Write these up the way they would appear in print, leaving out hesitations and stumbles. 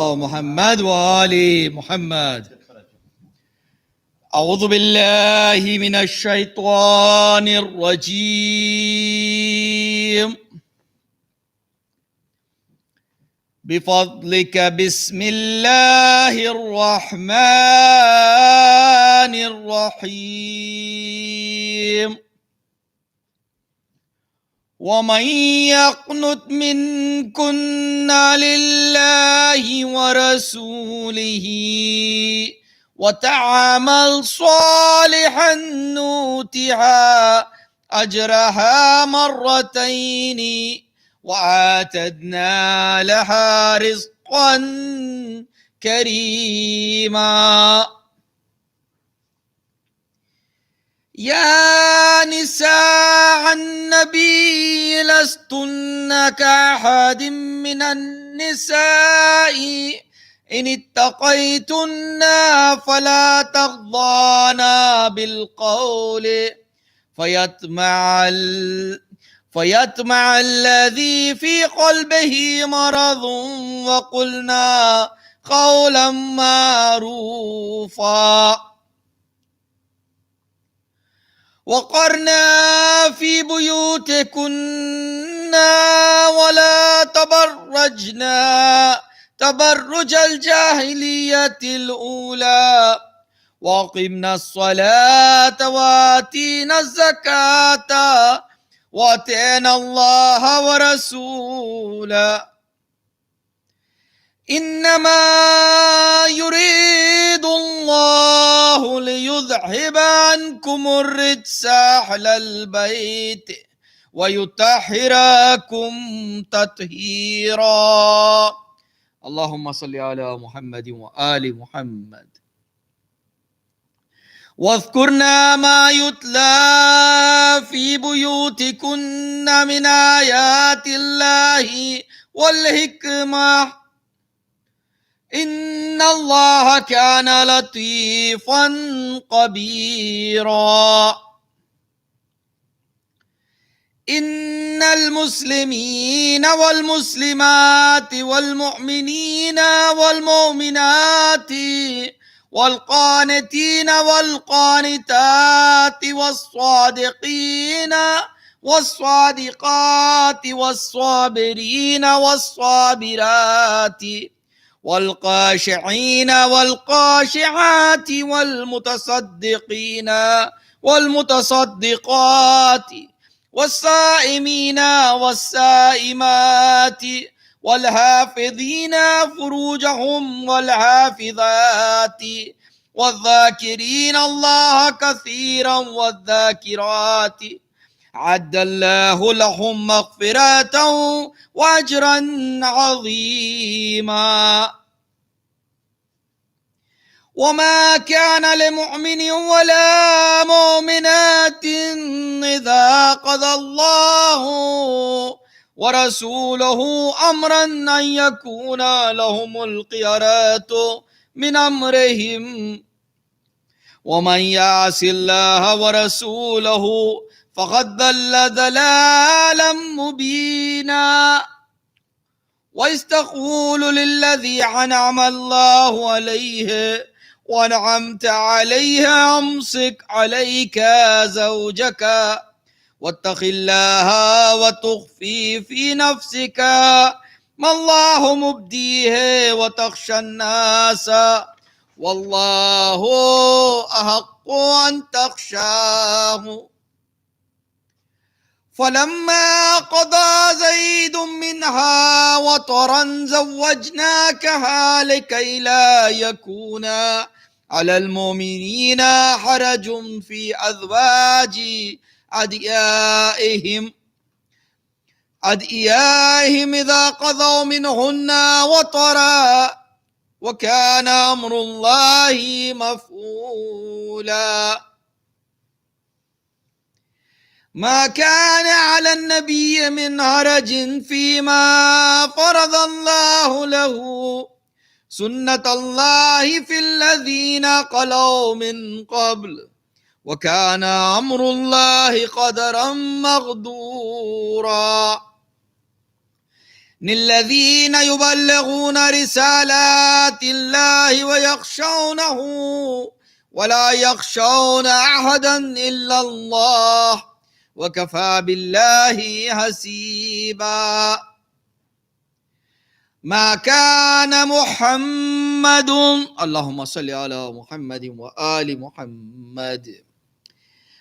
محمد وآل محمد. أعوذ بالله من الشيطان الرجيم. بفضلك بسم الله الرحمن الرحيم. ومن يقنت منكن لله ورسوله وتعمل صالحا نؤتها أجرها مرتين وأعتدنا لها رزقا كريما. يا نساء النبي لستن كأحد من النساء إن اتقيتن فلا تخضعن بالقول فيطمع الذي في قلبه مرض وقلنا قولا معروفا. وقرنا في بيوتكن ولا تبرجنا تبرج الجاهلية الأولى وأقمنا الصلاة وآتينا الزكاة وأطعنا الله ورسوله. إنما يريد الله ليذهب عنكم الرجس أهل البيت ويطهركم تطهيرا. اللهم صل على محمد وآل محمد. واذكرنا ما يتلى في بيوتكن من آيات الله والحكمة إن الله كان لطيفا خبيرا. إن المسلمين والمسلمات والمؤمنين والمؤمنات والقانتين والقانتات والصادقين والصادقات والصابرين والصابرات والخاشعين والخاشعات والمتصدقين والمتصدقات والصائمين والصائمات والحافظين فروجهم والحافظات والذاكرين الله كثيرا والذاكرات أعد الله لهم مغفرة وأجرا عظيما. وما كان لمؤمن ولا مؤمنات إذا قضى الله ورسوله أمرا أن يكون لهم الخيرة من أمرهم ومن يعص الله ورسوله فقد ضل ضلالا مبينا. وإذ تقول للذي أنعم الله عليه وأنعمت عليه أمسك عليك زوجك واتق الله وتخفي في نفسك ما الله مبديه وتخشى الناس والله أحق أن تخشاه. فلما قضى زيد منها وطرا زوجناكها لكي لا يكون على المؤمنين حرج في أزواج أدعيائهم إذا قضوا منهن وطرا وكان أمر الله مفعولا. ما كان على النبي من حرج فيما فرض الله له سنة الله في الذين خلوا من قبل وكان أمر الله قدرا مقدورا. الذين يبلغون رسالات الله ويخشونه ولا يخشون أحدا إلا الله وكفى بالله حسيبا. ما كان محمد، اللهم صل على محمد وآل محمد،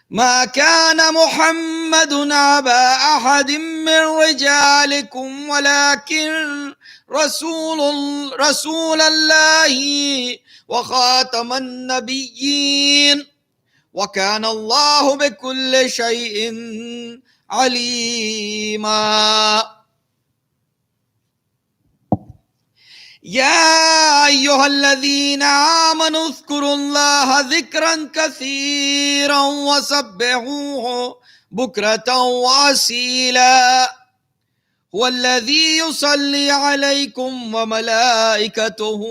ما كان محمد أبا أحد من رجالكم ولكن رسول الله وخاتم النبيين وكان الله بكل شيء عليما. يا أيها الذين آمنوا اذكروا الله ذكرا كثيرا وسبحوه بكرة وأصيلا. هو الذي يصلي عليكم وملائكته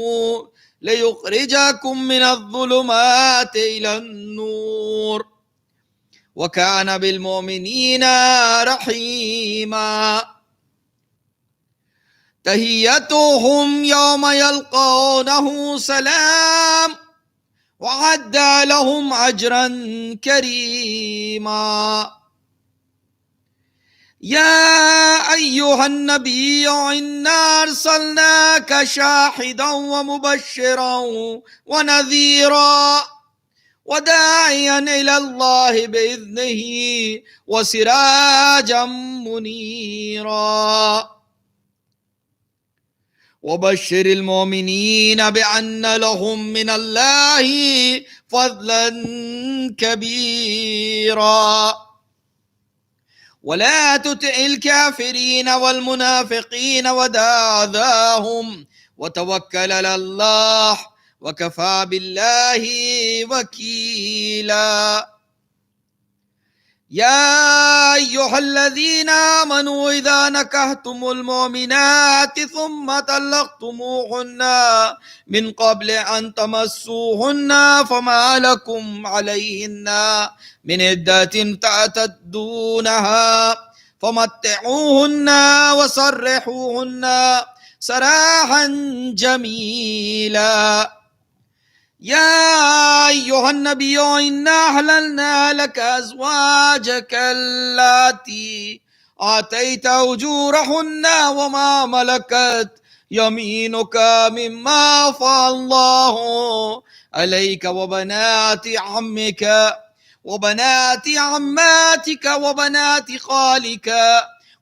ليخرجكم من الظلمات إلى النور وكان بالمؤمنين رحيما. تحيتهم يوم يلقونه سلام وعد لهم أجرا كريما. يا أيها النبي إنا أرسلناك شاهدا ومبشرا ونذيرا وداعيا إلى الله بإذنه وسراجا منيرا. وبشر المؤمنين بأن لهم من الله فضلا كبيرا. ولا تطع الكافرين والمنافقين ودع أذاهم وتوكل على الله وكفى بالله وكيلا. يا أيها الذين آمنوا إذا نكحتم المؤمنات ثم طلقتموهن من قبل أن تمسوهن فما لكم عليهن من عدة تعتدونها فمتعوهن وسرحوهن سراحا جميلا. يا أيها النبي إنا أحللنا لك أزواجك اللاتي آتيت أجورهن وما ملكت يمينك مما أفاء الله عليك وبنات عمك وبنات عماتك وبنات خالك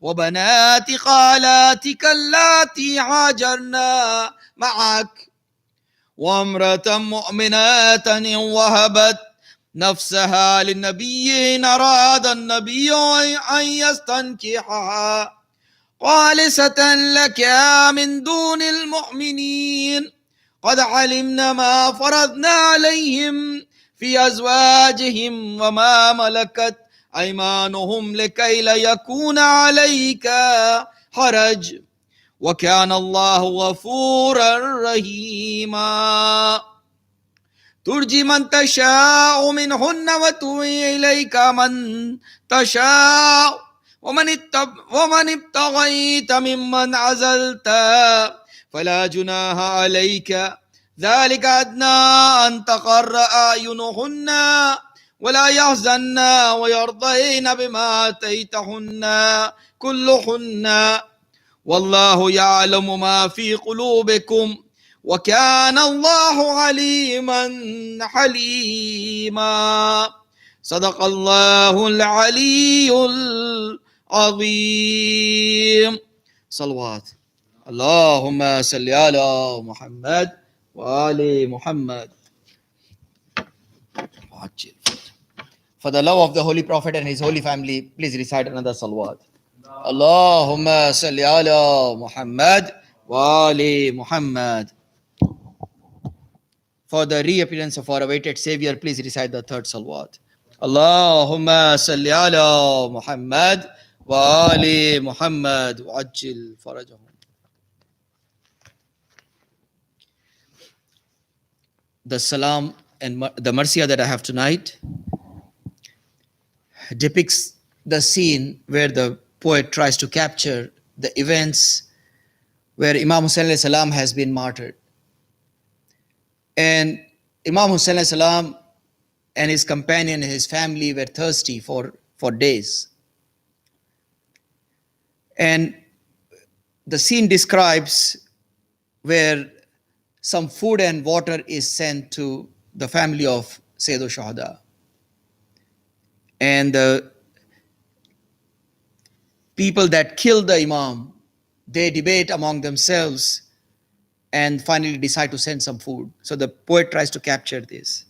وبنات خالاتك اللاتي هاجرن معك وامرأة مؤمنة إن وهبت نفسها للنبي إن أراد النبي أن يستنكحها خالصة لك من دون المؤمنين قد علمنا ما فرضنا عليهم في أزواجهم وما ملكت أيمانهم لكي لا يكون عليك حرج وكان الله غفورا رحيما. ترجي من تشاء منهن وتوي إليك من تشاء ومن ابتغيت ممن عزلت فلا جناح عليك ذلك أدنى أن تقر أعينهن ولا يحزن ويرضين بما آتيتهن كلهن والله يعلم ما في قلوبكم وكان الله عليما حليما. صدق الله العلي العظيم. صلوات. اللهم صل على محمد وآل محمد. For the love of the Holy Prophet and his holy family, please recite another salawat. Allahumma salli ala Muhammad wa ali Muhammad. For the reappearance of our awaited Savior, please recite the third salawat. Allahumma salli ala Muhammad wa ali Muhammad wa ajil farajahum. The salam and the marsiya that I have tonight depicts the scene where the poet tries to capture the events where Imam Hussein alayhi salam has been martyred. And Imam Hussein alayhi salam and his companion and his family were thirsty for days. And the scene describes where some food and water is sent to the family of Sayyid al-Shuhada. And the people that killed the Imam, they debate among themselves and finally decide to send some food. So the poet tries to capture this.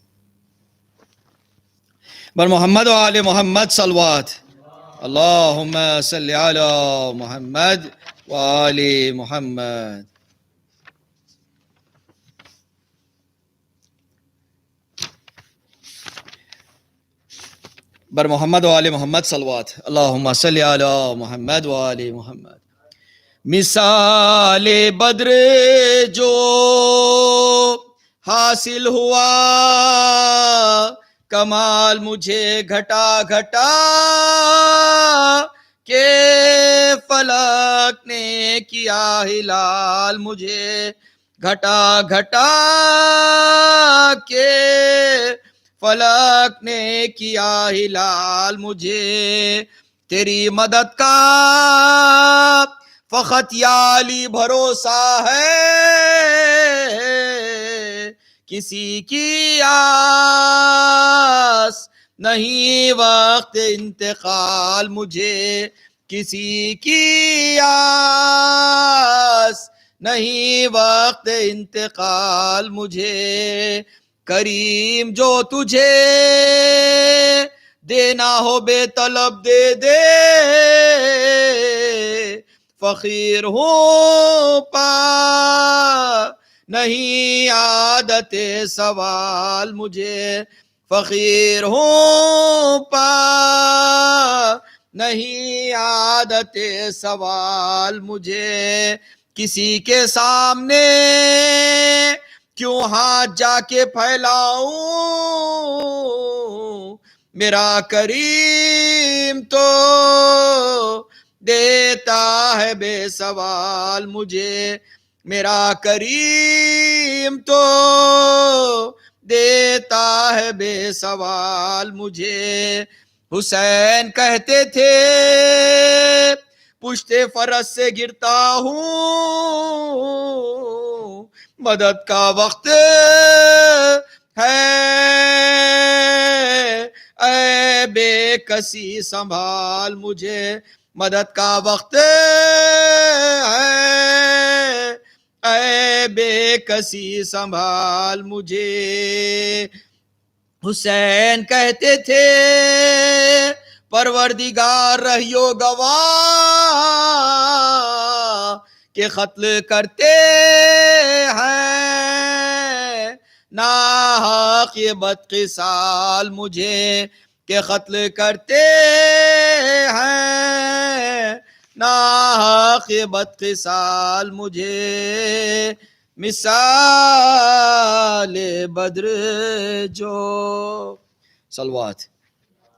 Bar Muhammad wa ali Muhammad salawat. Allahumma salli ala Muhammad wa ali Muhammad. Bar Muhammad wa ali Muhammad salawat. Allahumma salli ala Muhammad wa ali Muhammad. مثال بدر جو حاصل ہوا کمال مجھے گھٹا گھٹا کہ فلک نے کیا ہلال مجھے گھٹا گھٹا کہ فلک نے کیا ہلال مجھے تیری مدد کا فقط یا علی بھروسہ ہے کسی کی آس نہیں وقت انتقال مجھے کسی کی آس نہیں وقت انتقال مجھے کریم جو تجھے دینا ہو بے طلب دے دے فقیر ہوں پا نہیں عادت سوال مجھے فقیر ہوں پا نہیں عادت سوال مجھے کسی کے سامنے کیوں ہاتھ جا کے پھیلاؤں میرا کریم تو دیتا ہے بے سوال مجھے میرا کریم تو دیتا ہے بے سوال مجھے حسین کہتے تھے پشت فرس سے گرتا ہوں مدد کا وقت ہے اے بے کسی سنبھال مجھے مدد کا وقت ہے اے بے کسی سنبھال مجھے حسین کہتے تھے پروردگار رہیو گواہ کہ قتل کرتے ہیں ناحق یہ بدقسال مجھے کہ قتل کرتے ہیں ناحق یہ بدقسال مجھے مثال بدر جو صلوات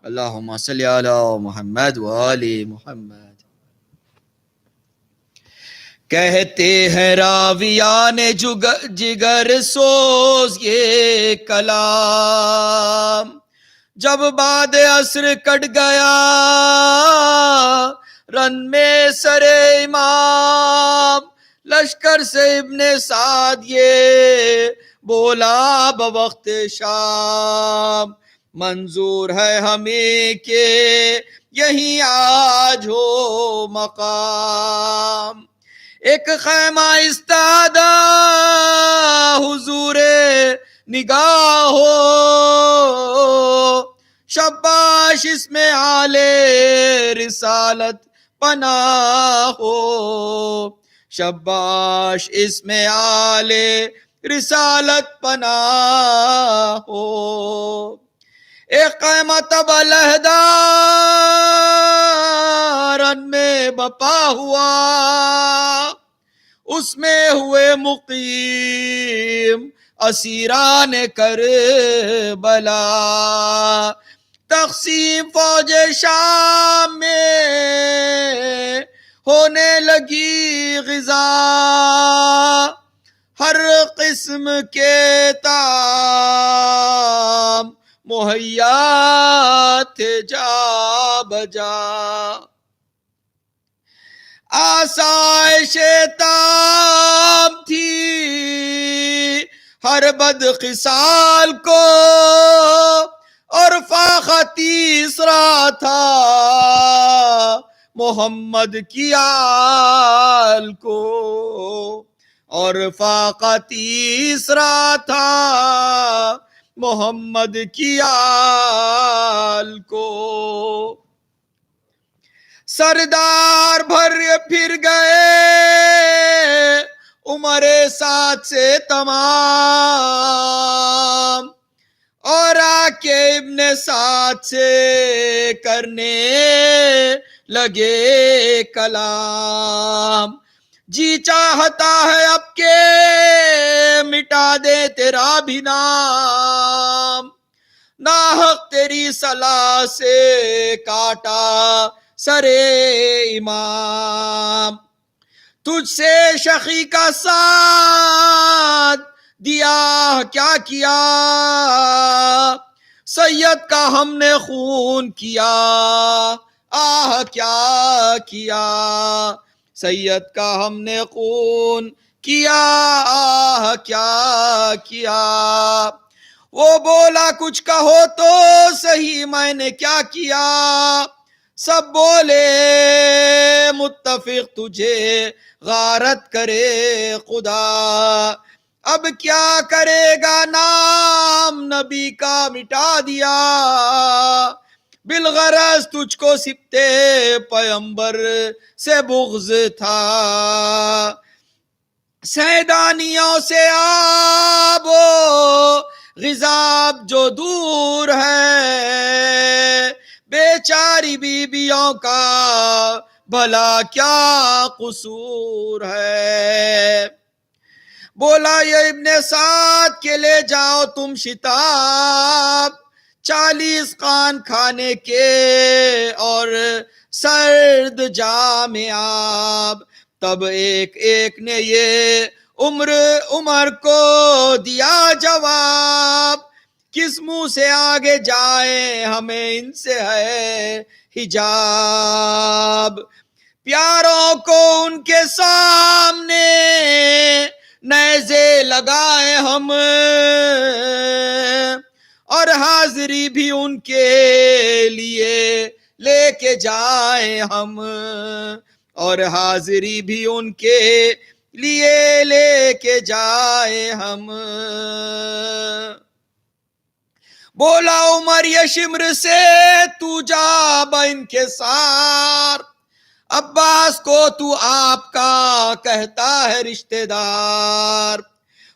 اللہم صلی علی محمد و آل محمد کہتے ہیں راویان جگر سوز یہ کلام جب بعد عصر کٹ گیا رن میں سر امام لشکر سے ابن سعد یہ بولا بوقت شام منظور ہے ہمیں کہ یہی آج ہو مقام ایک خیمہ استادہ حضور نگاہ ہو شباش اس میں آل رسالت پناہ ہو شباش اس میں آل رسالت پناہ ہو ایک قیمت علیحدہ رن میں بپا ہوا اس میں ہوئے مقیم اسیران کربلا تقسیم فوج شام میں ہونے لگی غذا، ہر قسم کے طعام مہیا تھے جا بجا، آسائش تام تھی ہر بد خصال کو، اور فاقہ تیسرا تھا محمد کی آل کو، اور فاقہ تیسرا تھا محمد کی آل کو۔ سردار بھر پھر گئے عمر ساتھ سے تمام، اور آ کے ابن ساتھ سے کرنے لگے کلام، جی چاہتا ہے اب کے مٹا دے تیرا بھی نام، ناحق تیری صلاح سے کاٹا سرے امام، تجھ سے شقی کا ساتھ دیا کیا کیا، سید کا ہم نے خون کیا، آہ کیا کیا، سید کا ہم نے خون کیا، آہ کیا کیا۔ وہ بولا کچھ کہو تو صحیح میں نے کیا کیا، سب بولے متفق تجھے غارت کرے خدا، اب کیا کرے گا نام نبی کا مٹا دیا، بالغرض تجھ کو سبتے پیمبر سے بغض تھا، سیدانیوں سے آب و غذاب جو دور ہے، بیچاری بیویوں کا بھلا کیا قصور ہے، بولا یہ ابن سعد کے لے جاؤ تم شتاب، 40 قان کھانے کے اور سرد جام آب، تب ایک ایک نے یہ عمر کو دیا جواب، کس منہ سے آگے جائیں ہمیں ان سے ہے حجاب، پیاروں کو ان کے سامنے نیزے لگائے ہم، اور حاضری بھی ان کے لیے لے کے جائیں ہم، اور حاضری بھی ان کے لیے لے کے جائیں ہم۔ بولا عمر یہ شمر سے تو جا بین کے سار، عباس کو تو آپ کا کہتا ہے رشتہ دار،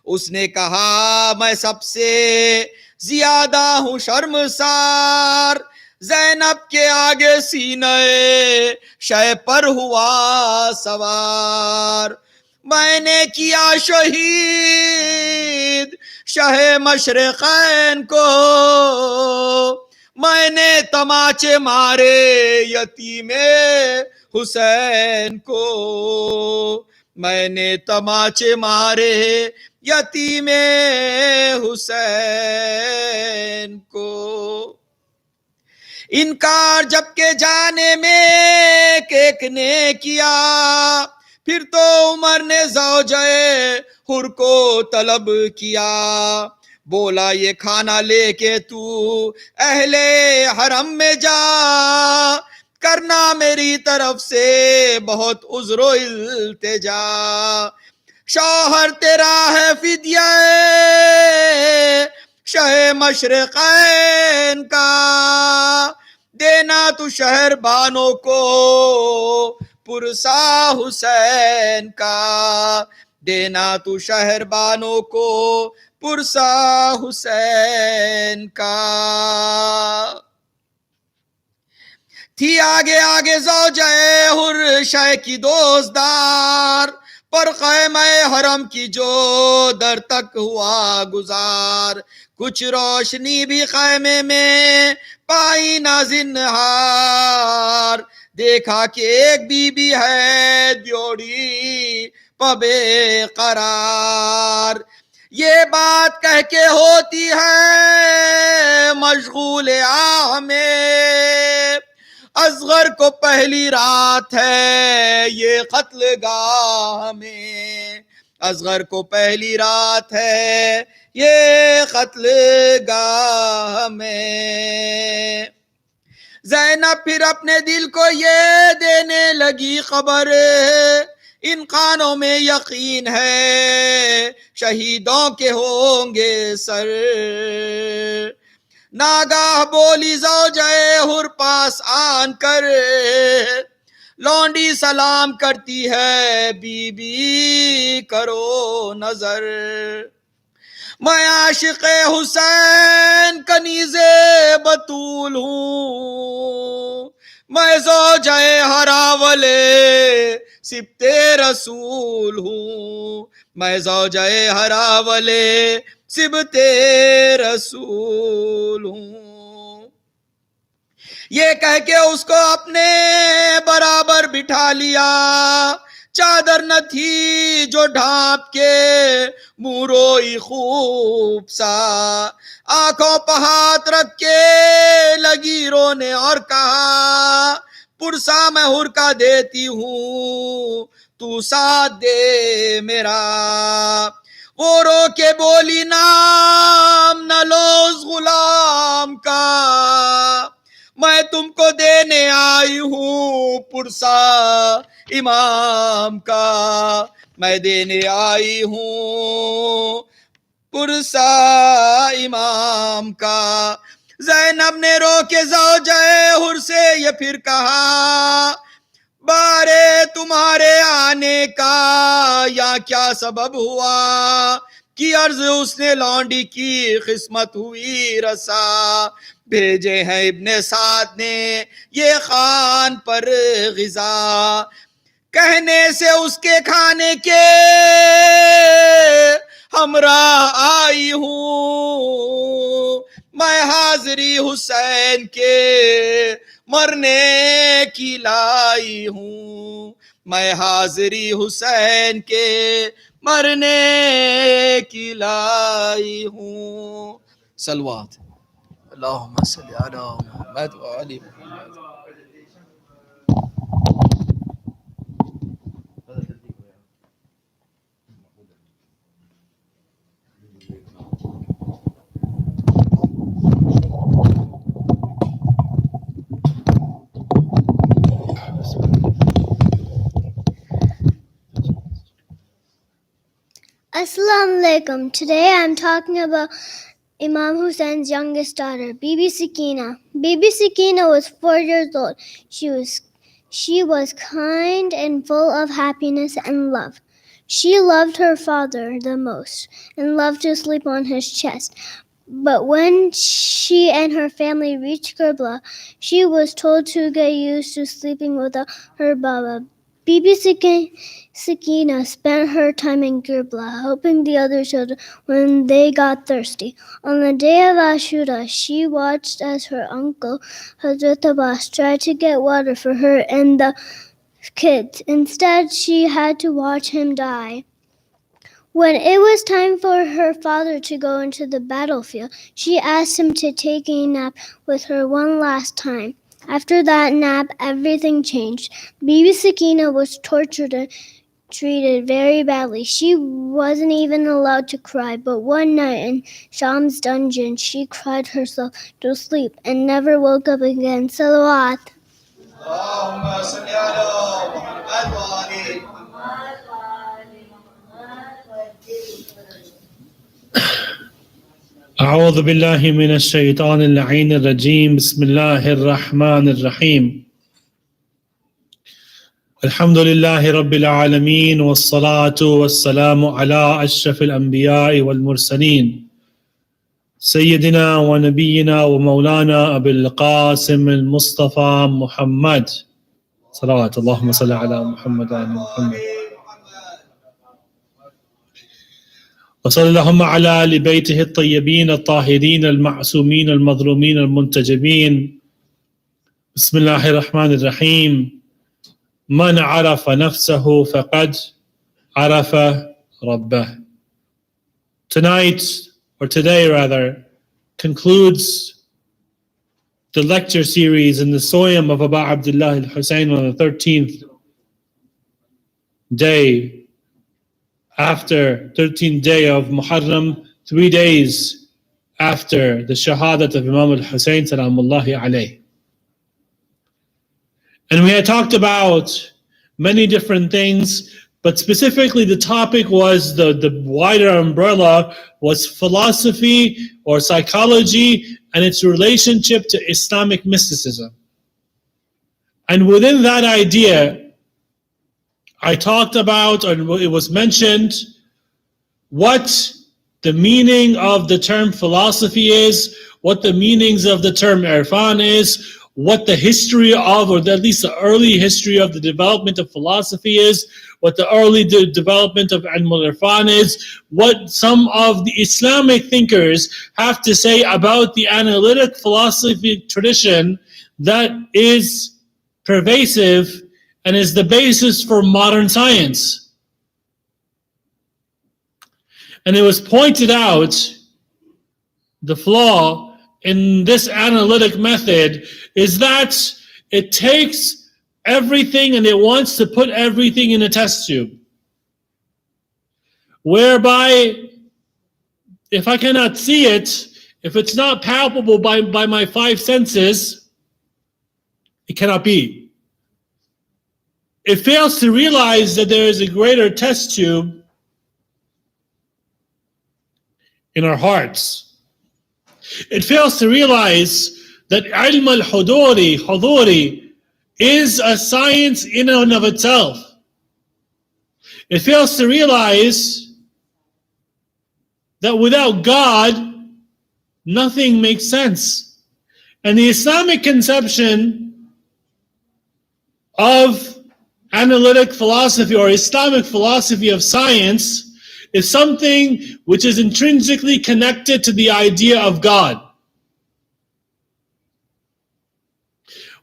اس نے کہا میں سب سے زیادہ ہوں شرمسار، زینب کے آگے سینے شے پر ہوا سوار، میں نے کیا شہید شہ مشرقین کو، میں نے تماچے مارے یتیم حسین کو، میں نے تماچے مارے یتیم حسین کو، انکار جب کے جانے میں ایک نے کیا، پھر تو عمر نے زوجہ حر کو طلب کیا، بولا یہ کھانا لے کے تو اہل حرم میں جا، کرنا میری طرف سے بہت عذر و التجا، شوہر تیرا ہے فدیہ شہ مشرقین کا، دینا تو شہر بانوں کو پرسا حسین کا، دینا تو شہر بانوں کو پرسا حسین کا۔ تھی آگے آگے زوجہ حر شہ کی دوزدار، پر خیمہ حرم کی جو در تک ہوا گزار، کچھ روشنی بھی خیمے میں پائی نہ زنہار، دیکھا کہ ایک بی بی ہے دیوڑی پبے قرار. یہ بات کہہ کے ہوتی ہے مشغول آہ میں، اصغر کو پہلی رات ہے یہ قتل گاہ میں، اصغر کو پہلی رات ہے یہ قتل گاہ میں. زینب پھر اپنے دل کو یہ دینے لگی خبر، ان کانوں میں یقین ہے شہیدوں کے ہوں گے سر. ناگاہ بولی زوجہ حر پاس آن کر، لونڈی سلام کرتی ہے بی بی کرو نظر. میں عاشق حسین کنیز بطول ہوں، میں زوجہ ہراول سبت رسول ہوں، میں زوجہ ہراول سبت رسول ہوں. یہ کہہ کے اس کو اپنے برابر بٹھا لیا، چادر نہ تھی جو ڈھانپ کے منہ روئی خوب سا، آنکھوں پہ ہاتھ رکھ کے لگی رونے اور کہا پرسا میں حر کا دیتی ہوں تو ساتھ دے میرا. وہ رو کے بولی نام نہ لو اس غلام کا، میں تم کو دینے آئی ہوں پرسا امام کا، میں دینے آئی ہوں پرسا امام کا. زینب نے رو کے زوجہ حر سے یہ پھر کہا بارے تمہارے آنے کا یا کیا سبب ہوا، کی عرض اس نے لونڈی کی قسمت ہوئی رسا. بھیجے ہیں ابن سعد نے یہ خان پر غذا، کہنے سے اس کے کھانے کے ہمراہ آئی ہوں، میں حاضری حسین کے مرنے کی لائی ہوں، میں حاضری حسین کے مرنے کی لائی ہوں. صلوات اللہم صلی علی محمد و علی محمد. Assalamu alaikum. Today I'm talking about Imam Hussein's youngest daughter, Bibi Sakina. Bibi Sakina was 4 years old. She was kind and full of happiness and love. She loved her father the most and loved to sleep on his chest. But when she and her family reached Kerbala, she was told to get used to sleeping without her Baba. Bibi Sakina spent her time in Kerbala, helping the other children when they got thirsty. On the day of Ashura, she watched as her uncle, Hazrat Abbas, tried to get water for her and the kids. Instead, she had to watch him die. When it was time for her father to go into the battlefield, she asked him to take a nap with her one last time. After that nap, everything changed. Bibi Sakina was tortured and treated very badly. She wasn't even allowed to cry, but one night in Sham's dungeon, she cried herself to sleep and never woke up again. Salawat. اللهم صل على محمد وآل محمد. أعوذ بالله من الشيطان اللعين الرجيم. بسم الله الرحمن الرحيم. الحمد لله رب العالمين والصلاة والسلام على أشرف الأنبياء والمرسلين سيدنا ونبينا ومولانا أبي القاسم المصطفى محمد صلوات اللهم صل على محمد وعلى محمد وصلى اللهم على آل بيته الطيبين الطاهرين المعصومين المظلومين المنتجبين بسم الله الرحمن الرحيم من عرف نفسه فقد عرف ربه. Tonight, or today rather, concludes the lecture series in the Soyam of Abu Abdullah al-Hussein on the 13th day of Muharram, 3 days after the Shahadat of Imam al-Hussein salamullahi alayh. And we had talked about many different things, but specifically the topic was the wider umbrella was philosophy or psychology and its relationship to Islamic mysticism. And within that idea, I talked about, and it was mentioned, what the meaning of the term philosophy is, what the meanings of the term irfan is, what the history of, or at least the early history of the development of philosophy is, what the early development of ilm al-irfan is, what some of the Islamic thinkers have to say about the analytic philosophy tradition that is pervasive and is the basis for modern science. And it was pointed out, the flaw in this analytic method is that it takes everything and it wants to put everything in a test tube. Whereby, if I cannot see it, if it's not palpable by my 5 senses, it cannot be. It fails to realize that there is a greater test tube in our hearts. It fails to realize that ilm al-huduri is a science in and of itself. It fails to realize that without God, nothing makes sense. And the Islamic conception of analytic philosophy or Islamic philosophy of science is something which is intrinsically connected to the idea of God.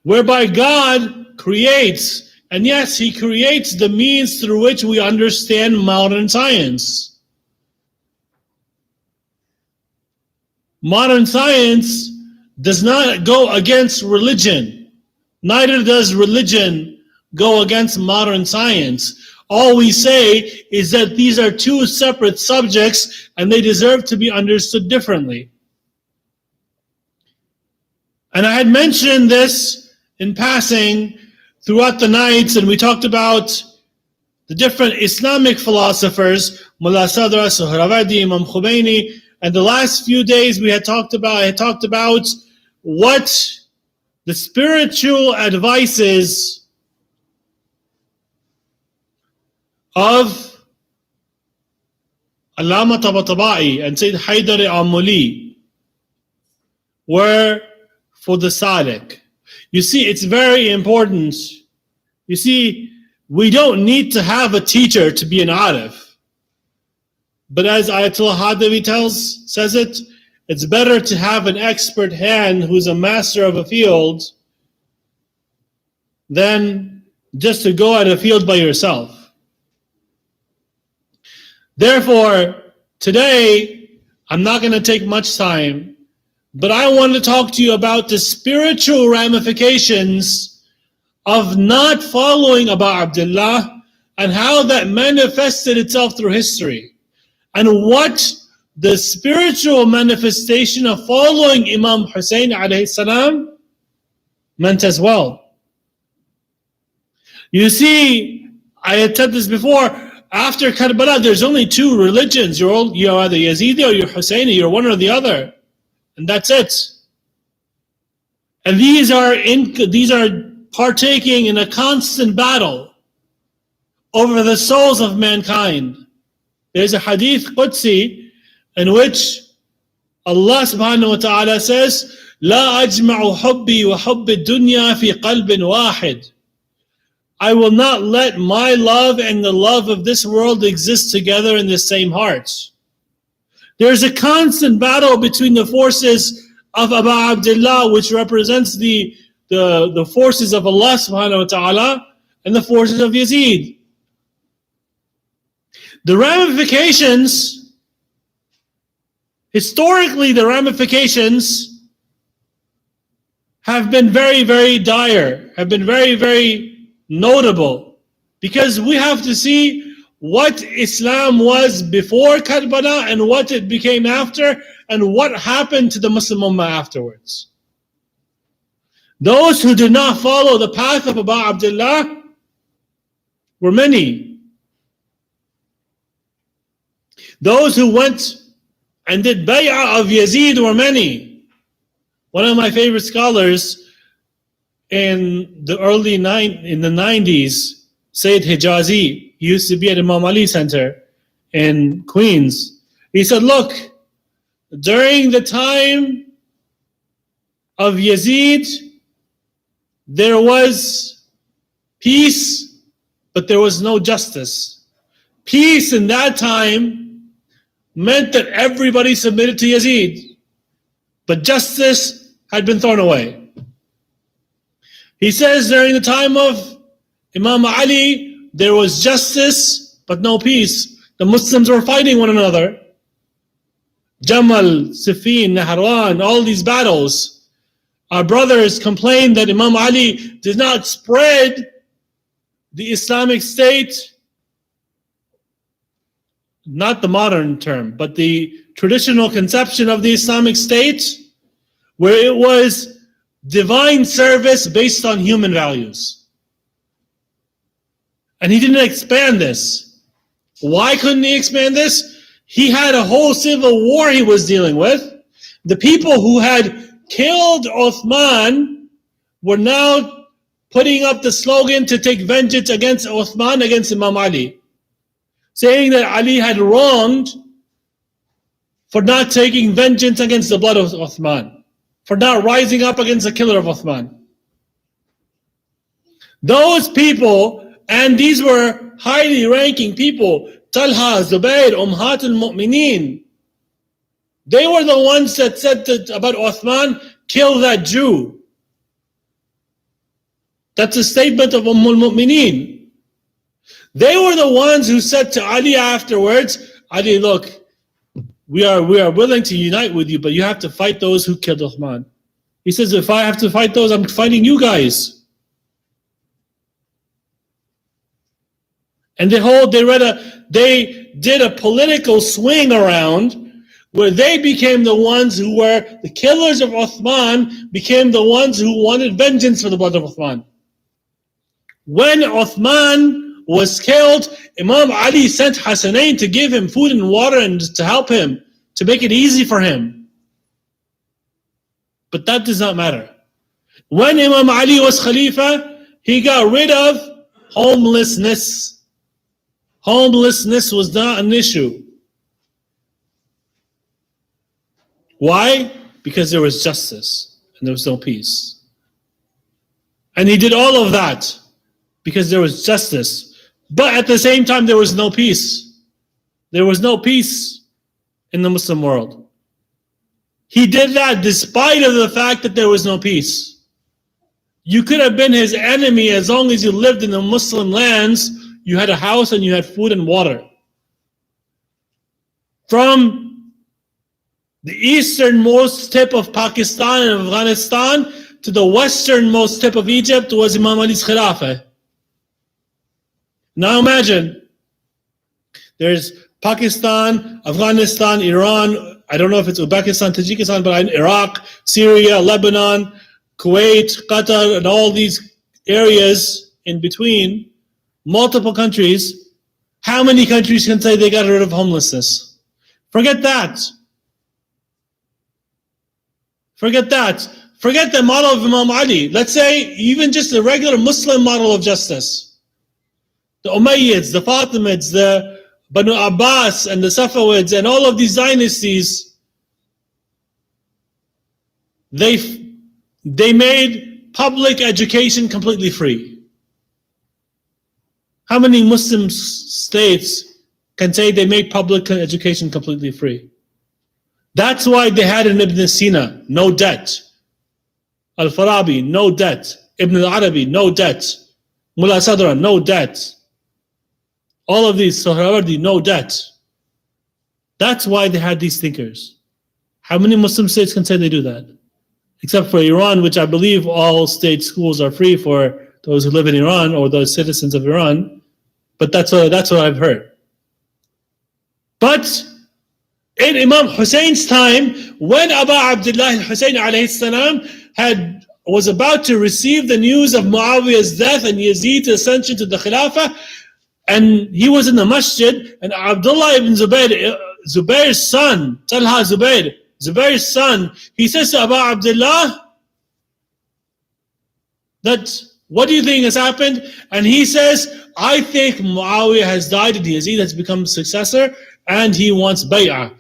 Whereby God creates, and yes, He creates the means through which we understand modern science. Modern science does not go against religion. Neither does religion go against modern science. All we say is that these are two separate subjects and they deserve to be understood differently. And I had mentioned this in passing throughout the nights, and we talked about the different Islamic philosophers, Mullah Sadra, Suhrawardi, Imam Khomeini, and the last few days I had talked about what the spiritual advices of Allama Tabatabai and Sayyid Haider Amuli were for the Salik. You see, it's very important. You see, we don't need to have a teacher to be an Arif. But as Ayatollah Hadavi says it, it's better to have an expert hand who's a master of a field than just to go at a field by yourself. Therefore, today, I'm not going to take much time, but I want to talk to you about the spiritual ramifications of not following Abu Abdullah and how that manifested itself through history, and what the spiritual manifestation of following Imam Hussein alayhi salam meant as well. You see, I had said this before, after Karbala, there's only 2 religions. You're either Yazidi or you're Husseini. You're one or the other. And that's it. And these are partaking in a constant battle over the souls of mankind. There's a hadith Qudsi in which Allah subhanahu wa ta'ala says, لا أجمع حبي وحب الدنيا في قلب واحد. I will not let my love and the love of this world exist together in the same hearts. There's a constant battle between the forces of Abu Abdullah, which represents the the forces of Allah subhanahu wa ta'ala and the forces of Yazid. The ramifications, historically the ramifications have been very, very dire, have been very, very notable, because we have to see what Islam was before Karbala and what it became after, and what happened to the Muslim Ummah afterwards. Those who did not follow the path of Abu Abdullah were many. Those who went and did bay'ah of Yazid were many. One of my favorite scholars in the 90s, Syed Hijazi, he used to be at Imam Ali Center in Queens. He said, look, during the time of Yazid, there was peace, but there was no justice. Peace in that time meant that everybody submitted to Yazid, but justice had been thrown away. He says during the time of Imam Ali, there was justice, but no peace. The Muslims were fighting one another. Jamal, Siffin, Nahrawan, all these battles. Our brothers complained that Imam Ali did not spread the Islamic State, not the modern term, but the traditional conception of the Islamic State, where it was divine service based on human values. And he didn't expand this. Why couldn't he expand this? He had a whole civil war he was dealing with. The people who had killed Uthman were now putting up the slogan to take vengeance against Uthman, against Imam Ali, saying that Ali had wronged for not taking vengeance against the blood of Uthman, for not rising up against the killer of Uthman. Those people, and these were highly ranking people, Talha, Zubair, Umhat al-Mu'mineen, they were the ones that said about Uthman, kill that Jew. That's a statement of al-Mu'mineen. They were the ones who said to Ali afterwards, Ali, look, we are willing to unite with you, but you have to fight those who killed Uthman. He says, if I have to fight those, I'm fighting you guys. And they did a political swing around where they became the ones who were the killers of Uthman, became the ones who wanted vengeance for the blood of Uthman. When Uthman was killed, Imam Ali sent Hasanain to give him food and water and to help him, to make it easy for him. But that does not matter. When Imam Ali was Khalifa, he got rid of homelessness. Homelessness was not an issue. Why? Because there was justice and there was no peace. And he did all of that because there was justice. But at the same time, there was no peace. There was no peace in the Muslim world. He did that despite of the fact that there was no peace. You could have been his enemy as long as you lived in the Muslim lands. You had a house and you had food and water. From the easternmost tip of Pakistan and Afghanistan to the westernmost tip of Egypt was Imam Ali's Khilafah. Now imagine, there's Pakistan, Afghanistan, Iran, I don't know if it's Uzbekistan, Tajikistan, but Iraq, Syria, Lebanon, Kuwait, Qatar, and all these areas in between, multiple countries. How many countries can say they got rid of homelessness? Forget that. Forget that. Forget the model of Imam Ali. Let's say even just the regular Muslim model of justice. The Umayyads, the Fatimids, the Banu Abbas and the Safawids and all of these dynasties, they made public education completely free. How many Muslim states can say they made public education completely free? That's why they had an Ibn Sina, no debt. Al-Farabi, no debt. Ibn al-Arabi, no debt. Mullah Sadra, no debt. All of these, Sohrawardi, no debt. That's why they had these thinkers. How many Muslim states can say they do that? Except for Iran, which I believe all state schools are free for those who live in Iran or those citizens of Iran. But that's what I've heard. But in Imam Hussein's time, when Abu Abdullah al-Hussein alayhi salam was about to receive the news of Muawiyah's death and Yazid's ascension to the Khilafah, and he was in the masjid, and Abdullah ibn Zubayr, Zubayr's son, Talha Zubayr, Zubayr's son, he says to Abu Abdullah that, what do you think has happened? And he says, I think Muawiyah has died and Yazid has become successor and he wants bay'ah.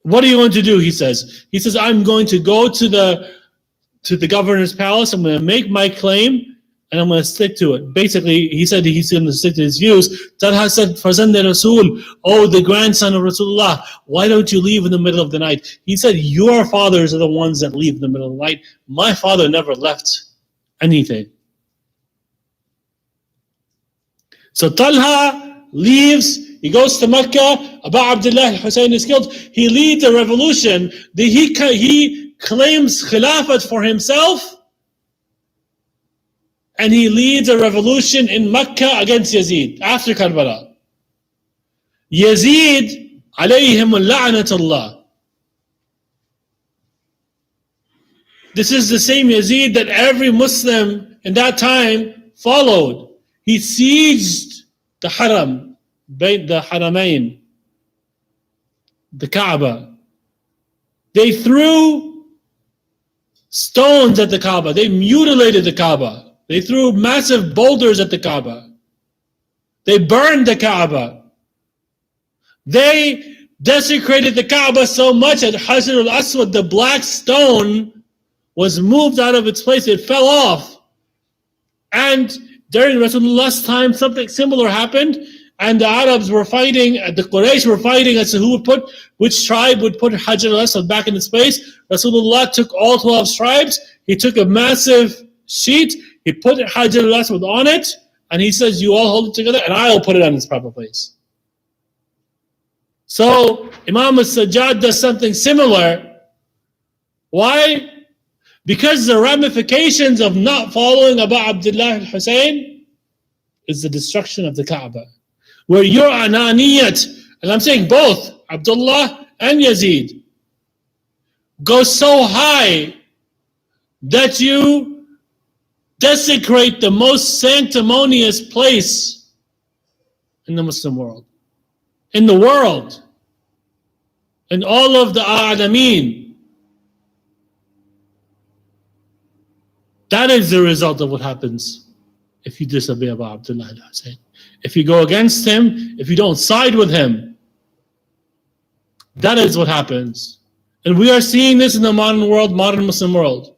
What are you going to do? He says, I'm going to go to the governor's palace, I'm going to make my claim and I'm going to stick to it. Basically, he said he's going to stick to his views. Talha said, Fazand Rasul, oh, the grandson of Rasulullah, why don't you leave in the middle of the night? He said, your fathers are the ones that leave in the middle of the night. My father never left anything. So Talha leaves, he goes to Mecca, Abu Abdullah al-Hussein is killed, he leads a revolution, he claims Khilafat for himself, and he leads a revolution in Mecca against Yazid after Karbala. Yazid, alayhim la'natullah. This is the same Yazid that every Muslim in that time followed. He sieged the Haram, the Haramain, the Kaaba. They threw stones at the Kaaba. They mutilated the Kaaba. They threw massive boulders at the Kaaba. They burned the Kaaba. They desecrated the Kaaba so much that Hajar al-Aswad, the black stone, was moved out of its place. It fell off. And during Rasulullah's time, something similar happened. And the Arabs were fighting, the Quraysh were fighting as to which tribe would put Hajar al-Aswad back in its place. Rasulullah took all 12 tribes. He took a massive sheet. He put Hajar al-Aswad on it, and he says, you all hold it together, and I'll put it on its proper place. So Imam al-Sajjad does something similar. Why? Because the ramifications of not following Abu Abdullah al-Hussein is the destruction of the Kaaba. Where your ananiyat, and I'm saying both, Abdullah and Yazid, go so high that you desecrate the most sanctimonious place in the Muslim world, in the world, in all of the A'lameen. That is the result of what happens if you disobey Abu Abdullah al-Hussein. If you go against him, if you don't side with him, that is what happens. And we are seeing this in the modern world, modern Muslim world.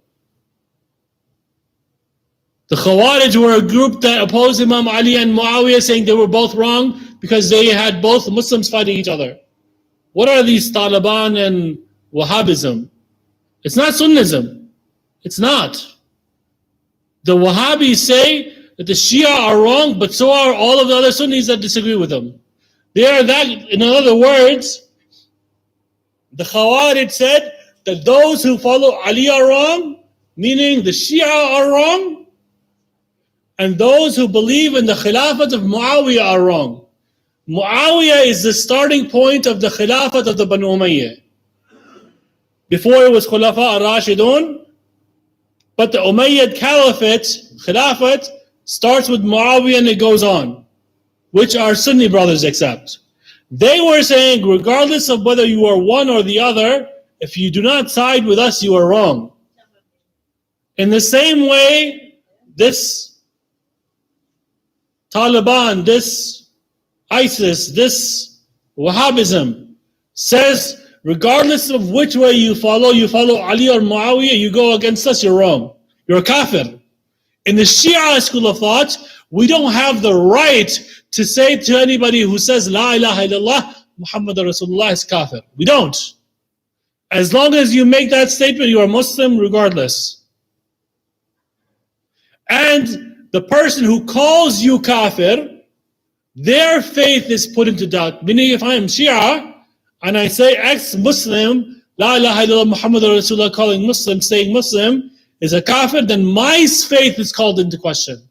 The Khawarij were a group that opposed Imam Ali and Muawiyah, saying they were both wrong because they had both Muslims fighting each other. What are these Taliban and Wahhabism? It's not Sunnism. It's not. The Wahhabis say that the Shia are wrong, but so are all of the other Sunnis that disagree with them. They are that, in other words, the Khawarij said that those who follow Ali are wrong, meaning the Shia are wrong, and those who believe in the Khilafat of Muawiyah are wrong. Muawiyah is the starting point of the Khilafat of the Banu Umayyah. Before it was Khulafa al-Rashidun, but the Umayyad Caliphate, Khilafat, starts with Muawiyah and it goes on, which our Sunni brothers accept. They were saying, regardless of whether you are one or the other, if you do not side with us, you are wrong. In the same way, this Taliban, this ISIS, this Wahhabism says, regardless of which way you follow Ali or Muawiyah, you go against us, you're wrong. You're a kafir. In the Shia school of thought, we don't have the right to say to anybody who says, La ilaha illallah, Muhammad Rasulullah is kafir. We don't. As long as you make that statement, you are Muslim regardless. And the person who calls you kafir, their faith is put into doubt. Meaning, if I am Shia and I say ex-Muslim, La ilaha illallah Muhammad Rasulullah, calling Muslim, saying Muslim is a kafir, then my faith is called into question.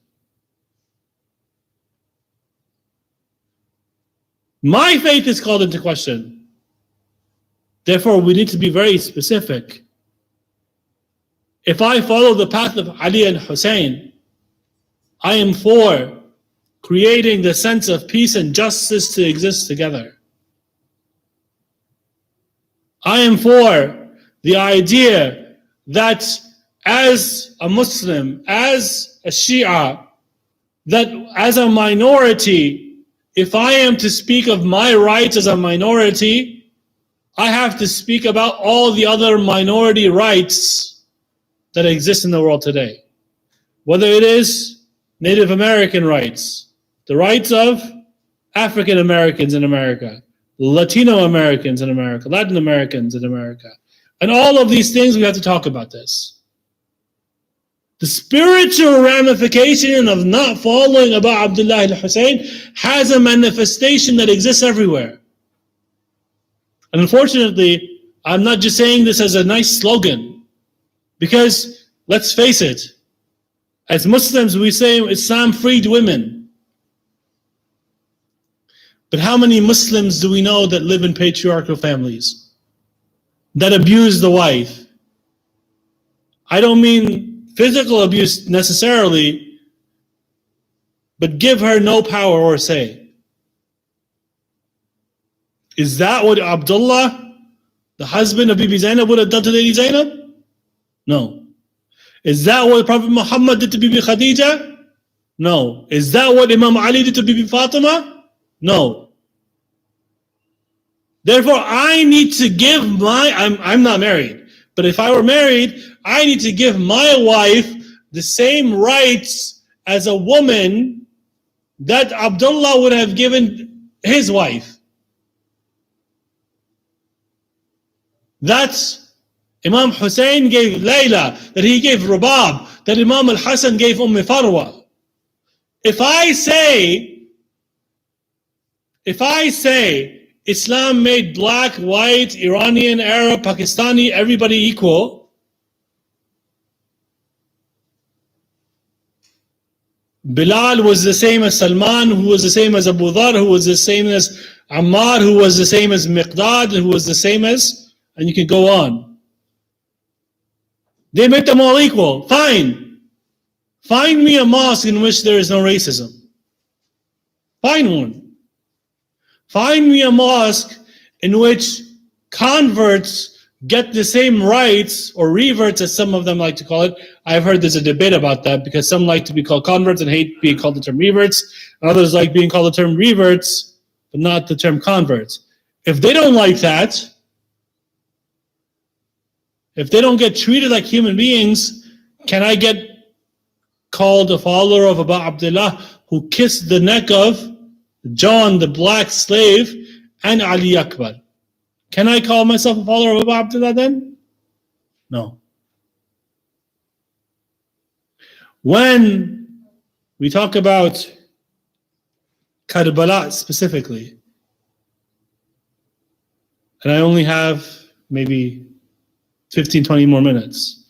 My faith is called into question. Therefore, we need to be very specific. If I follow the path of Ali and Hussein, I am for creating the sense of peace and justice to exist together. I am for the idea that as a Muslim, as a Shia, that as a minority, if I am to speak of my rights as a minority, I have to speak about all the other minority rights that exist in the world today. Whether it is Native American rights, the rights of African Americans in America, Latino Americans in America, Latin Americans in America. And all of these things, we have to talk about this. The spiritual ramification of not following Abu Abdullah al-Hussein has a manifestation that exists everywhere. And unfortunately, I'm not just saying this as a nice slogan, because let's face it, as Muslims we say Islam freed women. But how many Muslims do we know that live in patriarchal families, that abuse the wife? I don't mean physical abuse necessarily, but give her no power or say. Is that what Abdullah, the husband of Bibi Zainab, would have done to Lady Zainab? No. Is that what Prophet Muhammad did to Bibi Khadija? No. Is that what Imam Ali did to Bibi Fatima? No. Therefore, I need to give I'm not married, but if I were married, I need to give my wife the same rights as a woman that Abdullah would have given his wife. That's Imam Hussein gave Layla, that he gave Rabab, that Imam al-Hassan gave Farwa. If I say Islam made black, white, Iranian, Arab, Pakistani, everybody equal, Bilal was the same as Salman, who was the same as Abu Dhar, who was the same as Ammar, who was the same as Miqdad, who was the same as, and you can go on. They make them all equal. Fine. Find me a mosque in which there is no racism. Find one. Find me a mosque in which converts get the same rights, or reverts as some of them like to call it. I've heard there's a debate about that, because some like to be called converts and hate being called the term reverts, and others like being called the term reverts, but not the term converts. If they don't like that, if they don't get treated like human beings, can I get called a follower of Abu Abdullah who kissed the neck of John, the black slave, and Ali Akbar? Can I call myself a follower of Abu Abdullah then? No. When we talk about Karbala specifically, and I only have maybe 15, 20 more minutes.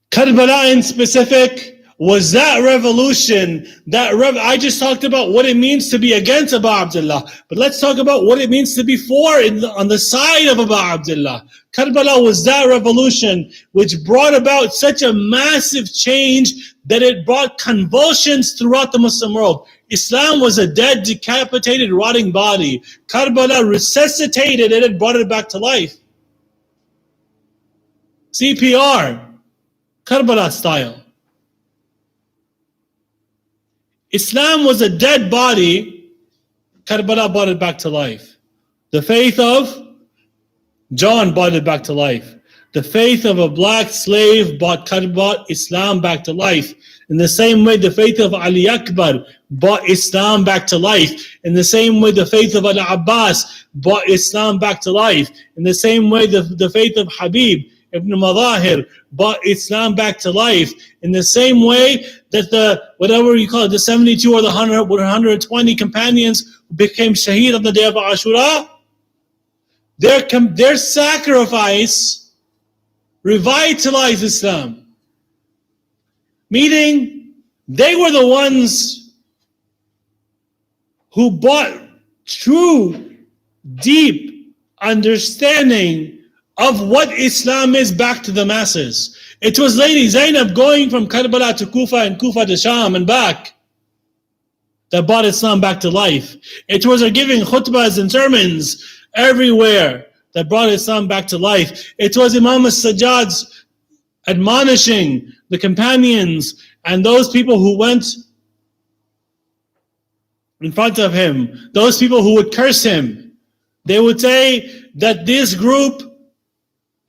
Karbala in specific was that revolution, I just talked about what it means to be against Abu Abdullah, but let's talk about what it means to be for on the side of Abu Abdullah. Karbala was that revolution which brought about such a massive change that it brought convulsions throughout the Muslim world. Islam was a dead, decapitated, rotting body. Karbala resuscitated it and brought it back to life. CPR, Karbala style. Islam was a dead body, Karbala brought it back to life. The faith of John brought it back to life. The faith of a black slave brought Islam back to life. In the same way, the faith of Ali Akbar brought Islam back to life. In the same way, the faith of Al-Abbas brought Islam back to life. In the same way, the faith of Habib ibn Madahir brought Islam back to life. In the same way that the, whatever you call it, the 72 or the 100, 120 companions who became shaheed on the day of Ashura, their sacrifice revitalized Islam. Meaning, they were the ones who brought true, deep understanding of what Islam is back to the masses. It was Lady Zainab going from Karbala to Kufa and Kufa to Sham and back that brought Islam back to life. It was her giving khutbahs and sermons everywhere that brought Islam back to life. It was Imam as-Sajjad's admonishing the companions and those people who went in front of him, those people who would curse him. They would say that this group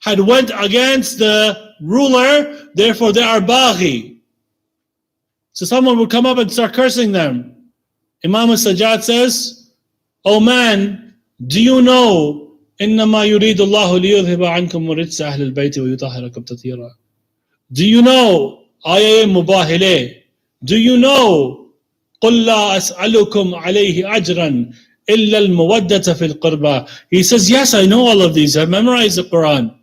had went against the ruler, therefore they are baghi. So someone would come up and start cursing them. Imam as-Sajjad says, "Oh man, do you know إنما يريد الله ليذهب عنكم الرجس أهل البيت ويطهركم تطهيرا." Do you know ayah mubahile? Do you know قل لا أسألكم عليه أجرا إلا المودة في القربى? He says, yes, I know all of these. I memorized the Quran.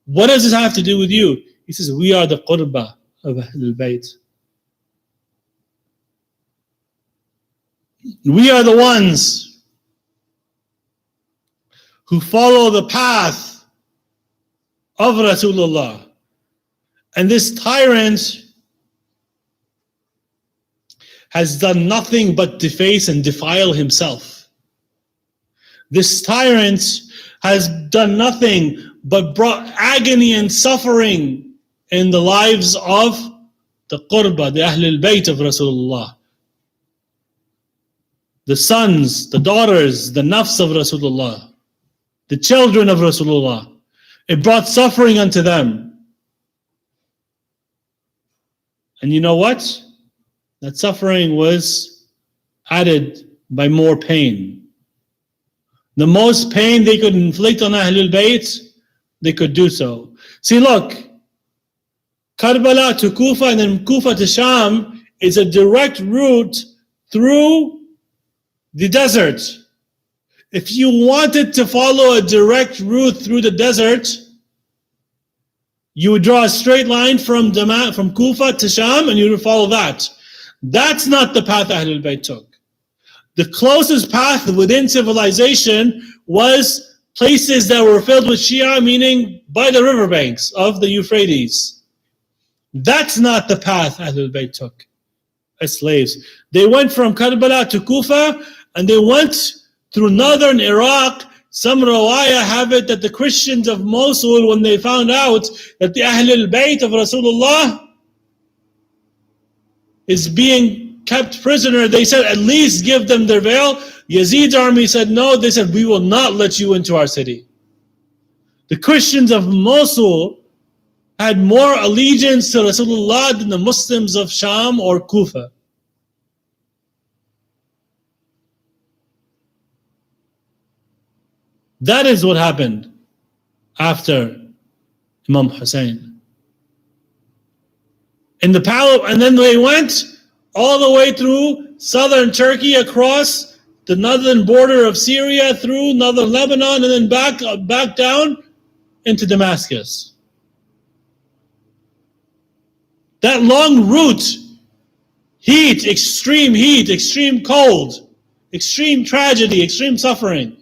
What does this have to do with you? He says, we are the qurba of Ahlul Bayt. We are the ones who follow the path of Rasulullah. And this tyrant has done nothing but deface and defile himself. This tyrant has done nothing but brought agony and suffering in the lives of the qurba, the Ahlul Bayt of Rasulullah. The sons, the daughters, the nafs of Rasulullah, the children of Rasulullah. It brought suffering unto them. And you know what? That suffering was added by more pain. The most pain they could inflict on Ahlul Bayt, they could do so. See, look, Karbala to Kufa and then Kufa to Sham is a direct route through the desert. If you wanted to follow a direct route through the desert, you would draw a straight line from Kufa to Sham and you would follow that. That's not the path Ahlul Bayt took. The closest path within civilization was places that were filled with Shia, meaning by the riverbanks of the Euphrates. That's not the path Ahlul Bayt took as slaves. They went from Karbala to Kufa and they went through northern Iraq. Some rawaya have it that the Christians of Mosul, when they found out that the Ahlul Bayt of Rasulullah is being kept prisoner, they said, at least give them their veil. Yazid's army said no. They said, we will not let you into our city. The Christians of Mosul had more allegiance to Rasulullah than the Muslims of Sham or Kufa. That is what happened after Imam Hussein. In the palace, and then they went all the way through southern Turkey, across the northern border of Syria, through northern Lebanon, and then back down into Damascus. That long route, heat, extreme cold, extreme tragedy, extreme suffering.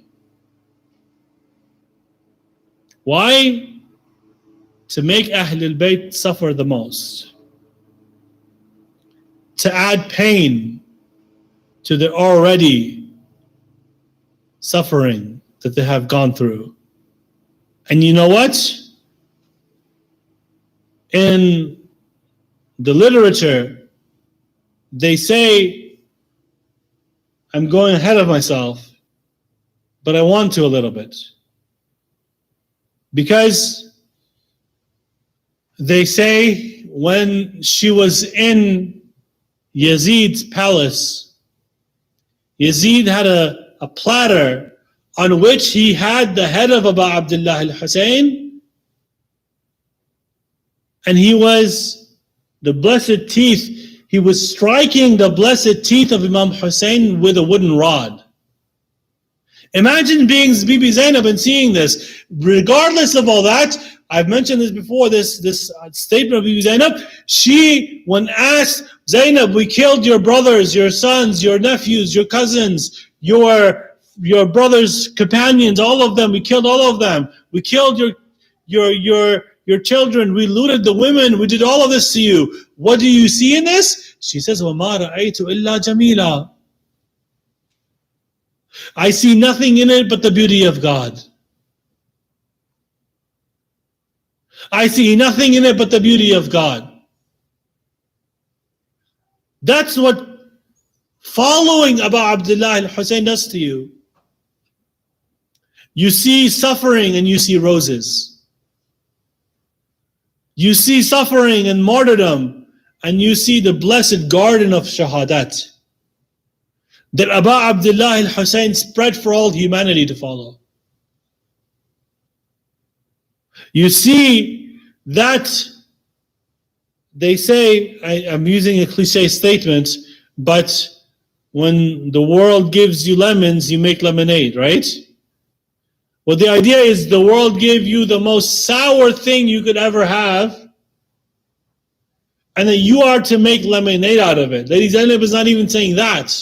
Why? To make Ahlul Bayt suffer the most. To add pain to the already suffering that they have gone through. And you know what? In the literature, they say, I'm going ahead of myself, but I want to a little bit. Because they say when she was in Yazid's palace, Yazid had a platter on which he had the head of Abu Abdullah al-Hussein And the blessed teeth, he was striking the blessed teeth of Imam Hussein with a wooden rod. Imagine being Bibi Zainab and seeing this. Regardless of all that, I've mentioned this before, this statement of Bibi Zainab, she, when asked, Zainab, we killed your brothers, your sons, your nephews, your cousins, your brothers' companions, all of them, we killed all of them. We killed your children, we looted the women, we did all of this to you. What do you see in this? She says, وَمَا رَأَيْتُ إِلَّا جَمِيلًا. I see nothing in it but the beauty of God. I see nothing in it but the beauty of God. That's what following Abu Abdullah al-Hussein does to you. You see suffering and you see roses. You see suffering and martyrdom and you see the blessed garden of Shahadat that Abu Abdullah al-Hussein spread for all humanity to follow. You see that, they say, I'm using a cliche statement, but when the world gives you lemons, you make lemonade, right? Well, the idea is the world gave you the most sour thing you could ever have, and then you are to make lemonade out of it. Lady Zainab is not even saying that.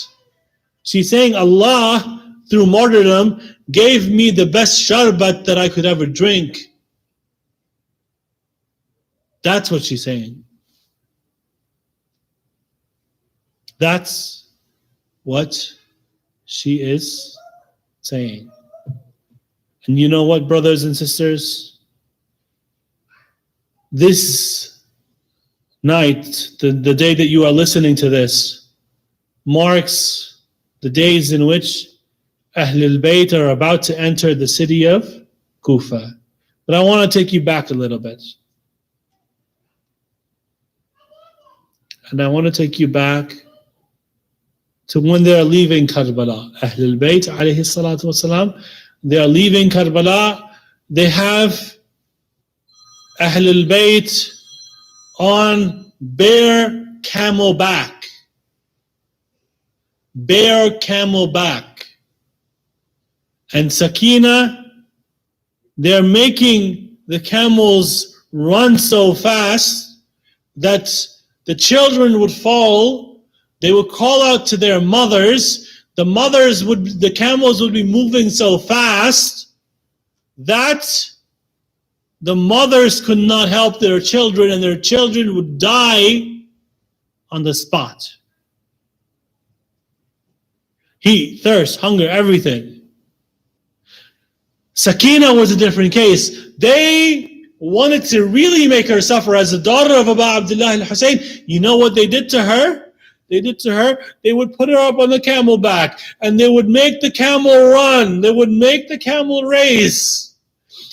She's saying Allah, through martyrdom, gave me the best sharbat that I could ever drink. That's what she's saying. That's what she is saying. And you know what, brothers and sisters? This night, the day that you are listening to this, marks the days in which Ahlul Bayt are about to enter the city of Kufa. But I want to take you back a little bit. And I want to take you back to when they are leaving Karbala. Ahlul Bayt, alayhi salatu wasalam, they are leaving Karbala. They have Ahlul Bayt on bare camel back. Bare camel back. And Sakina, they're making the camels run so fast that the children would fall. They would call out to their mothers. The camels would be moving so fast that the mothers could not help their children, and their children would die on the spot. Heat, thirst, hunger, everything. Sakina was a different case. They wanted to really make her suffer as the daughter of Abu Abdullah al-Hussein. You know what they did to her? They would put her up on the camel back and they would make the camel run. They would make the camel race.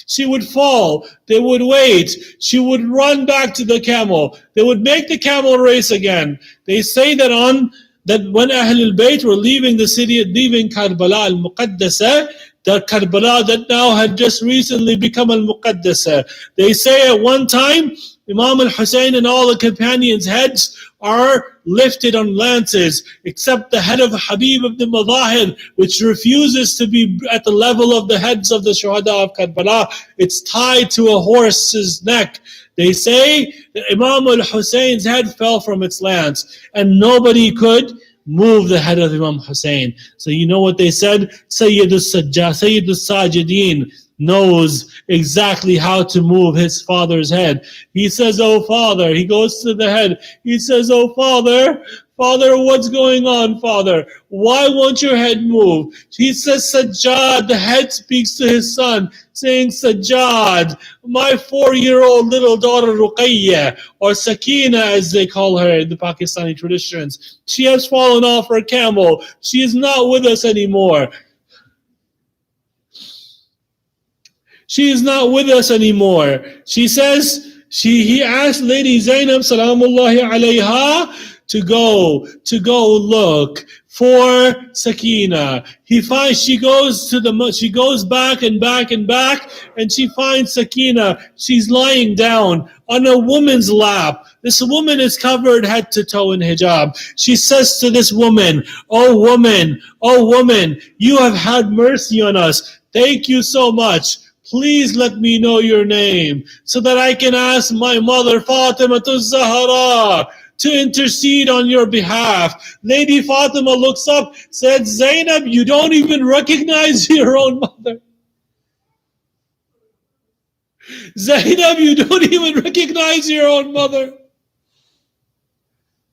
She would fall. They would wait. She would run back to the camel. They would make the camel race again. They say that when Ahlul Bayt were leaving the city, leaving Karbala al-Muqaddasa, that Karbala that now had just recently become al-Muqaddasa. They say at one time, Imam al-Hussein and all the companions' heads are lifted on lances, except the head of Habib ibn Madahir, which refuses to be at the level of the heads of the Shuhada of Karbala. It's tied to a horse's neck. They say that Imam al-Hussein's head fell from its lance, and nobody could move the head of Imam Hussein. So you know what they said? Sayyid al-Sajideen knows exactly how to move his father's head. He says, oh father, he goes to the head. He says, oh father, what's going on, father? Why won't your head move? He says, Sajjad, the head speaks to his son, saying, Sajjad, my 4-year-old little daughter Ruqayya, or Sakina as they call her in the Pakistani traditions, she has fallen off her camel. She is not with us anymore. She is not with us anymore. She says, he asked Lady Zainab, salamullahi alayha, to go look for Sakina. She goes back and back and back, and she finds Sakina. She's lying down on a woman's lap. This woman is covered head to toe in hijab. She says to this woman, oh woman, you have had mercy on us. Thank you so much. Please let me know your name so that I can ask my mother Fatima Az-Zahra to intercede on your behalf. Lady Fatima looks up, said, Zainab, you don't even recognize your own mother. Zainab, you don't even recognize your own mother.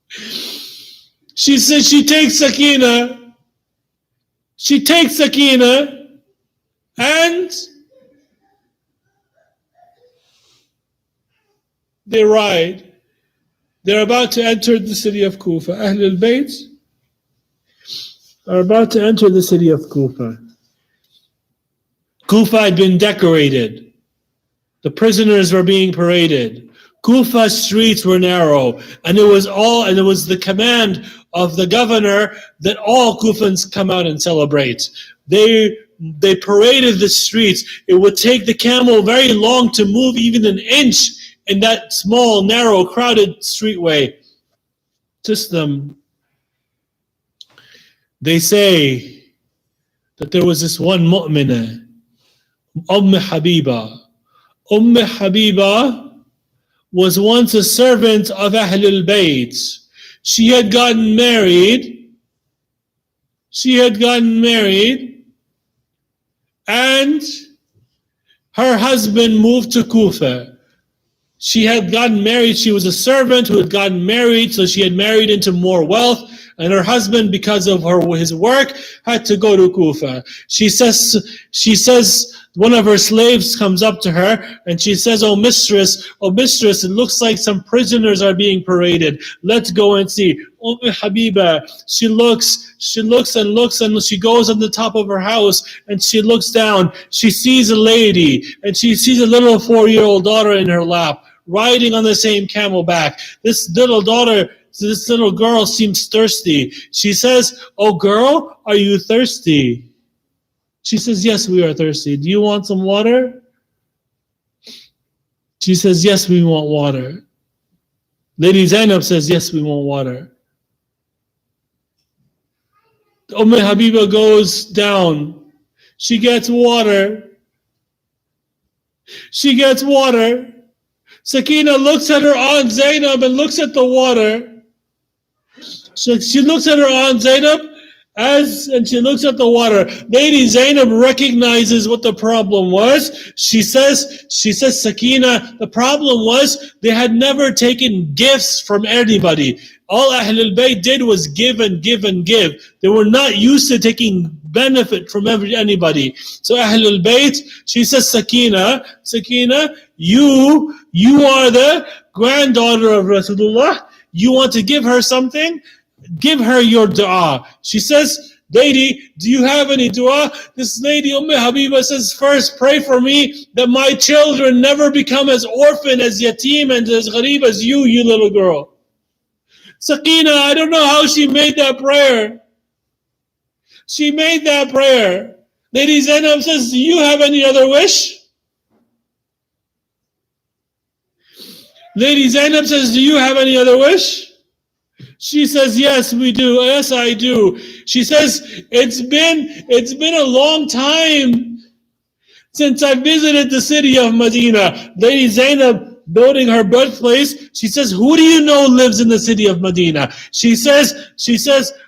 She says she takes Sakina and they ride. They're about to enter the city of Kufa. Ahlul Bayt are about to enter the city of Kufa. Kufa had been decorated. The prisoners were being paraded. Kufa's streets were narrow, and it was the command of the governor that all Kufans come out and celebrate. They paraded the streets. It would take the camel very long to move even an inch in that small, narrow, crowded streetway. System. They say that there was this one mu'minah, Habiba. Habiba was once a servant of Ahlul Bayt. She had gotten married, and her husband moved to Kufa. She had gotten married. She was a servant who had gotten married, so she had married into more wealth, and her husband, because of his work, had to go to Kufa. She says, one of her slaves comes up to her and she says, oh mistress, it looks like some prisoners are being paraded. Let's go and see. Habiba, she looks and she goes on the top of her house and she looks down. She sees a lady and she sees a little 4-year-old daughter in her lap, riding on the same camelback. This little girl seems thirsty. She says, oh girl, are you thirsty? She says, yes, we are thirsty. Do you want some water? She says, yes, we want water. Lady Zainab says, yes, we want water. Habiba goes down. She gets water. Sakina looks at her Aunt Zainab and looks at the water. She looks at her Aunt Zainab and she looks at the water. Lady Zainab recognizes what the problem was. She says, Sakina, the problem was they had never taken gifts from anybody. All Ahlul Bayt did was give and give and give. They were not used to taking benefit from anybody. So Ahlul Bayt, she says, Sakina, you are the granddaughter of Rasulullah. You want to give her something? Give her your dua. She says, lady, do you have any dua? This lady, Habiba, says, first pray for me that my children never become as orphan, as yatim, and as gharib as you little girl. Sakina, I don't know how she made that prayer. Lady Zainab says, do you have any other wish? Lady Zainab says, do you have any other wish? She says, yes, we do. Yes, I do. She says, it's been a long time since I visited the city of Medina. Lady Zainab, noting her birthplace, she says, who do you know lives in the city of Medina? She says,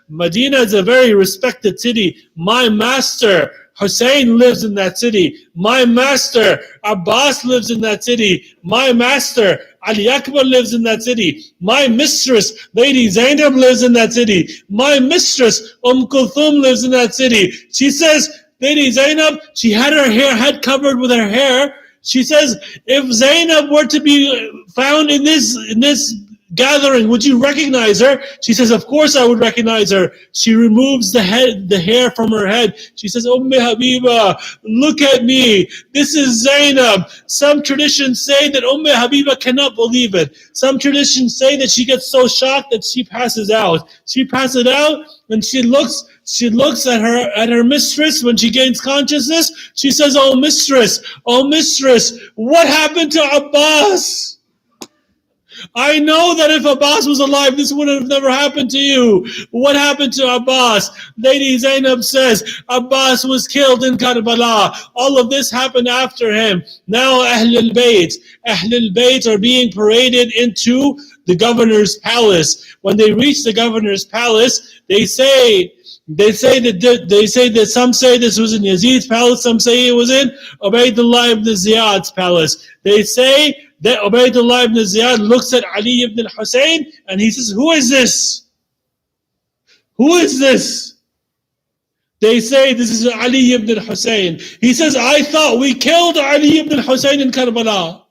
Medina is a very respected city. My master, Hussein, lives in that city. My master, Abbas, lives in that city. My master, Ali Akbar, lives in that city. My mistress, Lady Zainab, lives in that city. My mistress, Kulthum, lives in that city. She says, Lady Zainab, she had her head covered with her hair. She says, if Zainab were to be found in this gathering. Would you recognize her? She says, of course I would recognize her. She removes the hair from her head. She says, Habiba, look at me. This is Zainab. Some traditions say that Habiba cannot believe it. Some traditions say that she gets so shocked that she passes out. She passes out and she looks at her mistress when she gains consciousness. She says, oh mistress, what happened to Abbas? I know that if Abbas was alive, this would have never happened to you. What happened to Abbas? Lady Zainab says, Abbas was killed in Karbala. All of this happened after him. Now Ahlul Bayt are being paraded into the governor's palace. When they reach the governor's palace, they say that some say this was in Yazid's palace, some say it was in Ubaydullah ibn Ziyad's palace. They say that Ubaydullah ibn Ziyad looks at Ali ibn al-Hussein and he says, who is this? Who is this? They say this is Ali ibn al-Hussein. He says, I thought we killed Ali ibn al-Hussein in Karbala.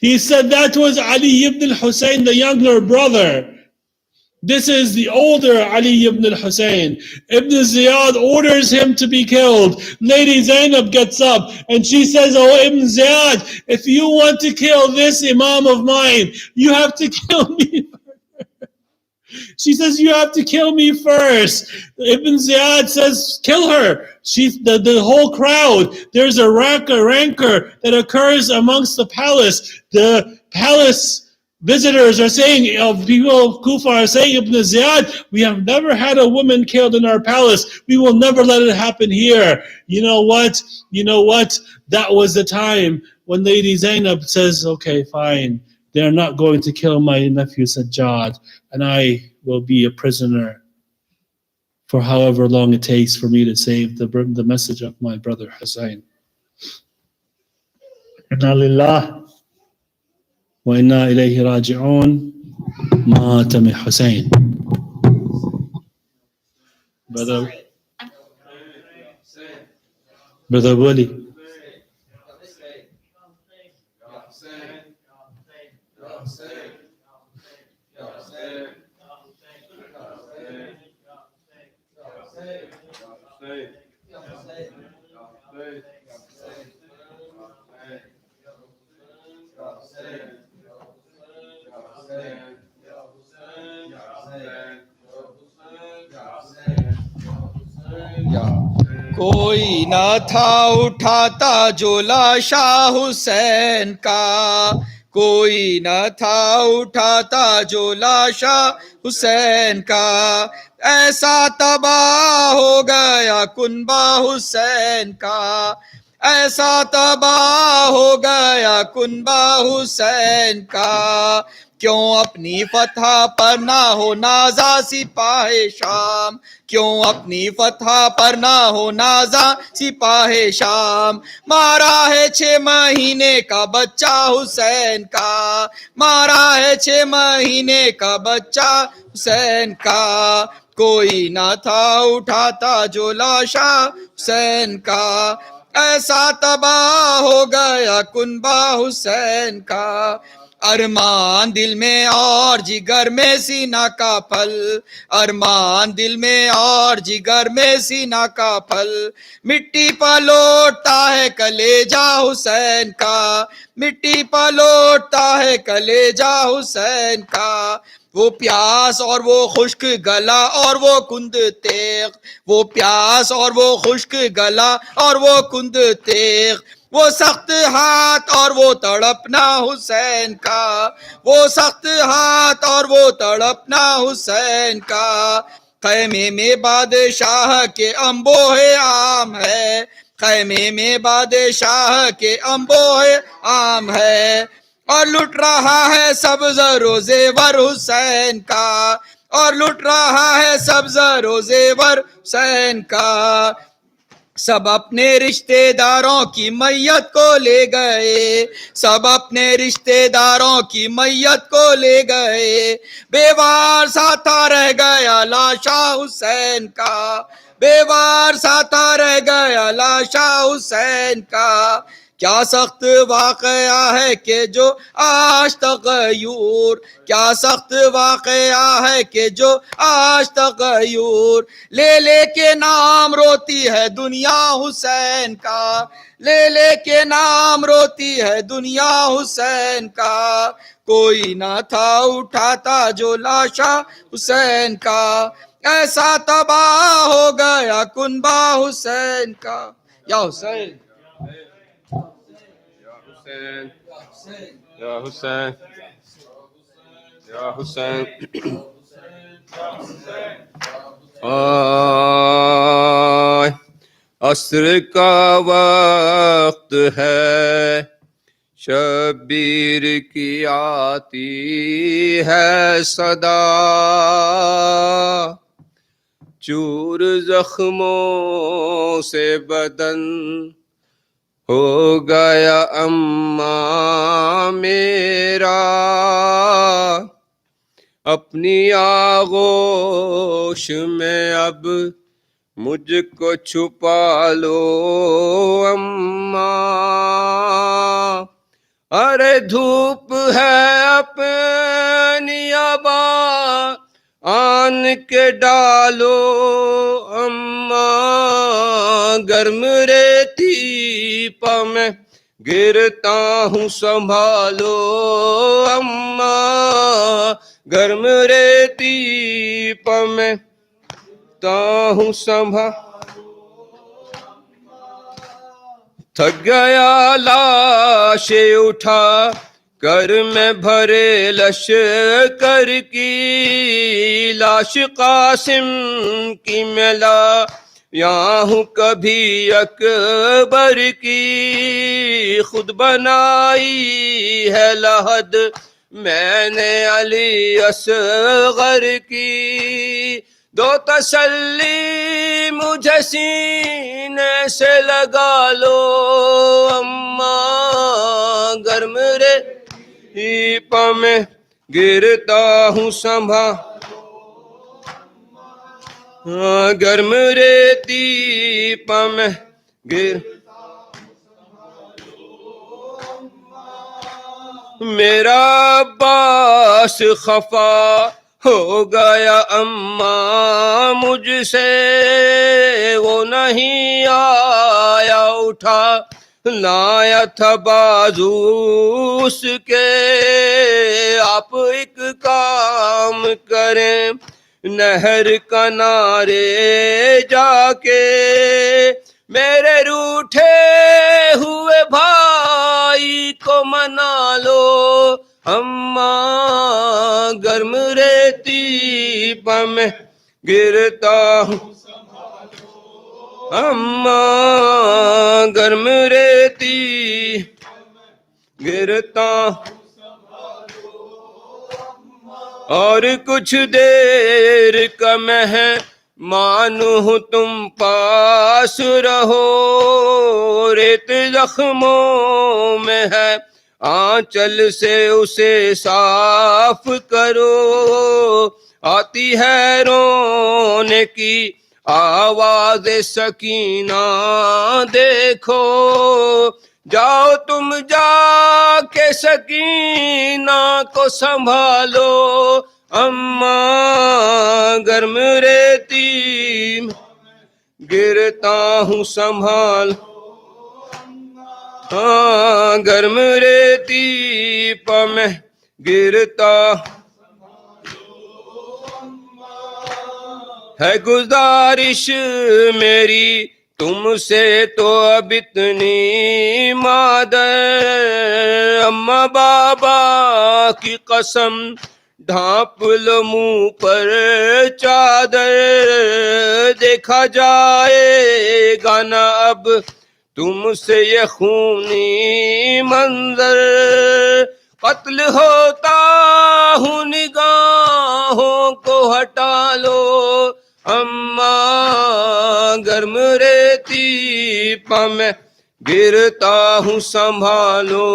He said that was Ali ibn al-Hussein, the younger brother. This is the older Ali ibn al-Hussein. Ibn Ziyad orders him to be killed. Lady Zainab gets up and she says, oh Ibn Ziyad, if you want to kill this Imam of mine, you have to kill me. She says, you have to kill me first. Ibn Ziyad says, kill her. The whole crowd, there's a rancor that occurs amongst the palace. The palace visitors are saying, people of Kufa are saying, Ibn Ziyad, we have never had a woman killed in our palace. We will never let it happen here. You know what? That was the time when Lady Zainab says, okay, fine. They're not going to kill my nephew Sajjad, and I will be a prisoner for however long it takes for me to save the message of my brother Hussein. Inna lillah wa inna ilayhi raji'un. Matami Hussein. Brother Wali. कोई न था उठाता जो लाशा हुसैन का, कोई न था उठाता जो लाशा हुसैन का, ऐसा तबाह हो गया कुनबा हुसैन का, ऐसा तबाह हो गया कुनबा हुसैन का, क्यों अपनी फतह पर ना हो नाजा सिपाहे शाम, क्यों अपनी फतह पर ना हो नाजा सिपाहे शाम, मारा है 6 महीने का बच्चा हुसैन का, मारा है 6 महीने का बच्चा हुसैन का, कोई ना था उठाता जो लाशा हुसैन का, ऐसा तबाह हो गया कुनबा हुसैन का, अरमान दिल में और जिगर में सीना का फल, अरमान दिल में और जिगर में सीना का फल, मिट्टी पर लौटता है कलेजा हुसैन का, मिट्टी पर लौटता है कलेजा हुसैन का, वो प्यास और वो खुश्क गला और वो कुंद तेग, वो प्यास और वो खुश्क गला और वो कुंद तेग, वो सख्त हाथ और वो तड़पना हुसैन का, वो सख्त हाथ और वो तड़पना हुसैन का, खैमे में बादशाह के अम्बोहे आम है, खैमे में बादशाह के अम्बोहे आम है, और लुट रहा है सब ज़रो ज़ेवर हुसैन का, और लुट रहा है सब ज़रो ज़ेवर हुसैन का, सब अपने रिश्तेदारों की मैयत को ले गए, सब अपने रिश्तेदारों की मैयत को ले गए, बेवार साथा रह गया लाशा हुसैन का, बेवार साथा रह गया लाशा हुसैन का, کیا سخت واقعہ ہے کہ جو آج تغیر، کیا سخت واقعہ ہے کہ جو آج تغیر، لے لے کے نام روتی ہے دنیا حسین کا، لے لے کے نام روتی ہے دنیا حسین کا، کوئی نہ تھا اٹھاتا جو لاشا حسین کا، ایسا تباہ ہو گیا کنبہ حسین کا. یا حسین یا حسین یا حسین آئے عصر کا وقت ہے، شبیر کی آتی ہے صدا، چور زخموں سے بدن ہو گیا اماں میرا، اپنی آغوش میں اب مجھ کو چھپا لو اماں، ارے دھوپ ہے اپنی ابا آن کے ڈالو اماں، گرم ریتی پا میں گرتا ہوں سنبھالو اماں، گرم ریتی پا میں گرتا ہوں سنبھالو، تھک گیا لاشیں اٹھا کر میں بھرے لشکر کی، لاش قاسم کی ملا یہاں ہوں کبھی اکبر کی، خود بنائی ہے لحد میں نے علی اصغر کی، دو تسلی مجھے سینے سے لگا لو اماں، گرم ریپا میں گرتا ہوں گرم ریتی پا میں میرا عباس خفا ہو گیا اماں مجھ سے، وہ نہیں آیا اٹھا لایا تھا بازو اس کے، آپ ایک کام کریں نہر کنارے جا کے، میرے روٹھے ہوئے بھائی کو منا لو اماں، گرم ریتی پا میں گرتا ہوں اماں، گرم ریتی گرتا اور کچھ دیر کا مہمان ہوں تم پاس رہو، ریت زخموں میں ہے آنچل سے اسے صاف کرو، آتی ہے رونے کی آواز سکینہ دیکھو، جاؤ تم جا کے سکینہ کو سنبھالو اماں، گرم ریتی گرتا ہوں سنبھال، ہاں گرم ریتی پا میں گرتا ہے، گزارش میری تم سے تو اب اتنی مادر، اماں بابا کی قسم ڈھانپ لو منہ پر چادر، دیکھا جائے گا نہ اب تم سے یہ خونی منظر، قتل ہوتا ہوں نگاہوں کو ہٹا لو اماں، گرم ریتی پا میں گرتا ہوں سنبھالو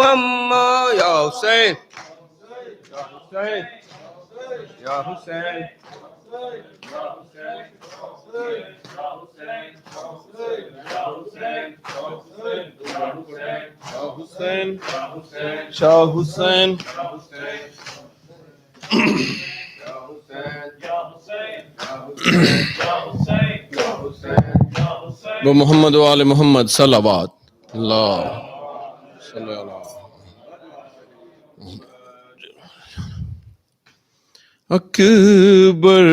اماں، یا حسین یا حسین یا حسین حسین شاہ حسین وہ محمد و آل محمد صلوات اللہ صلی اللہ اکبر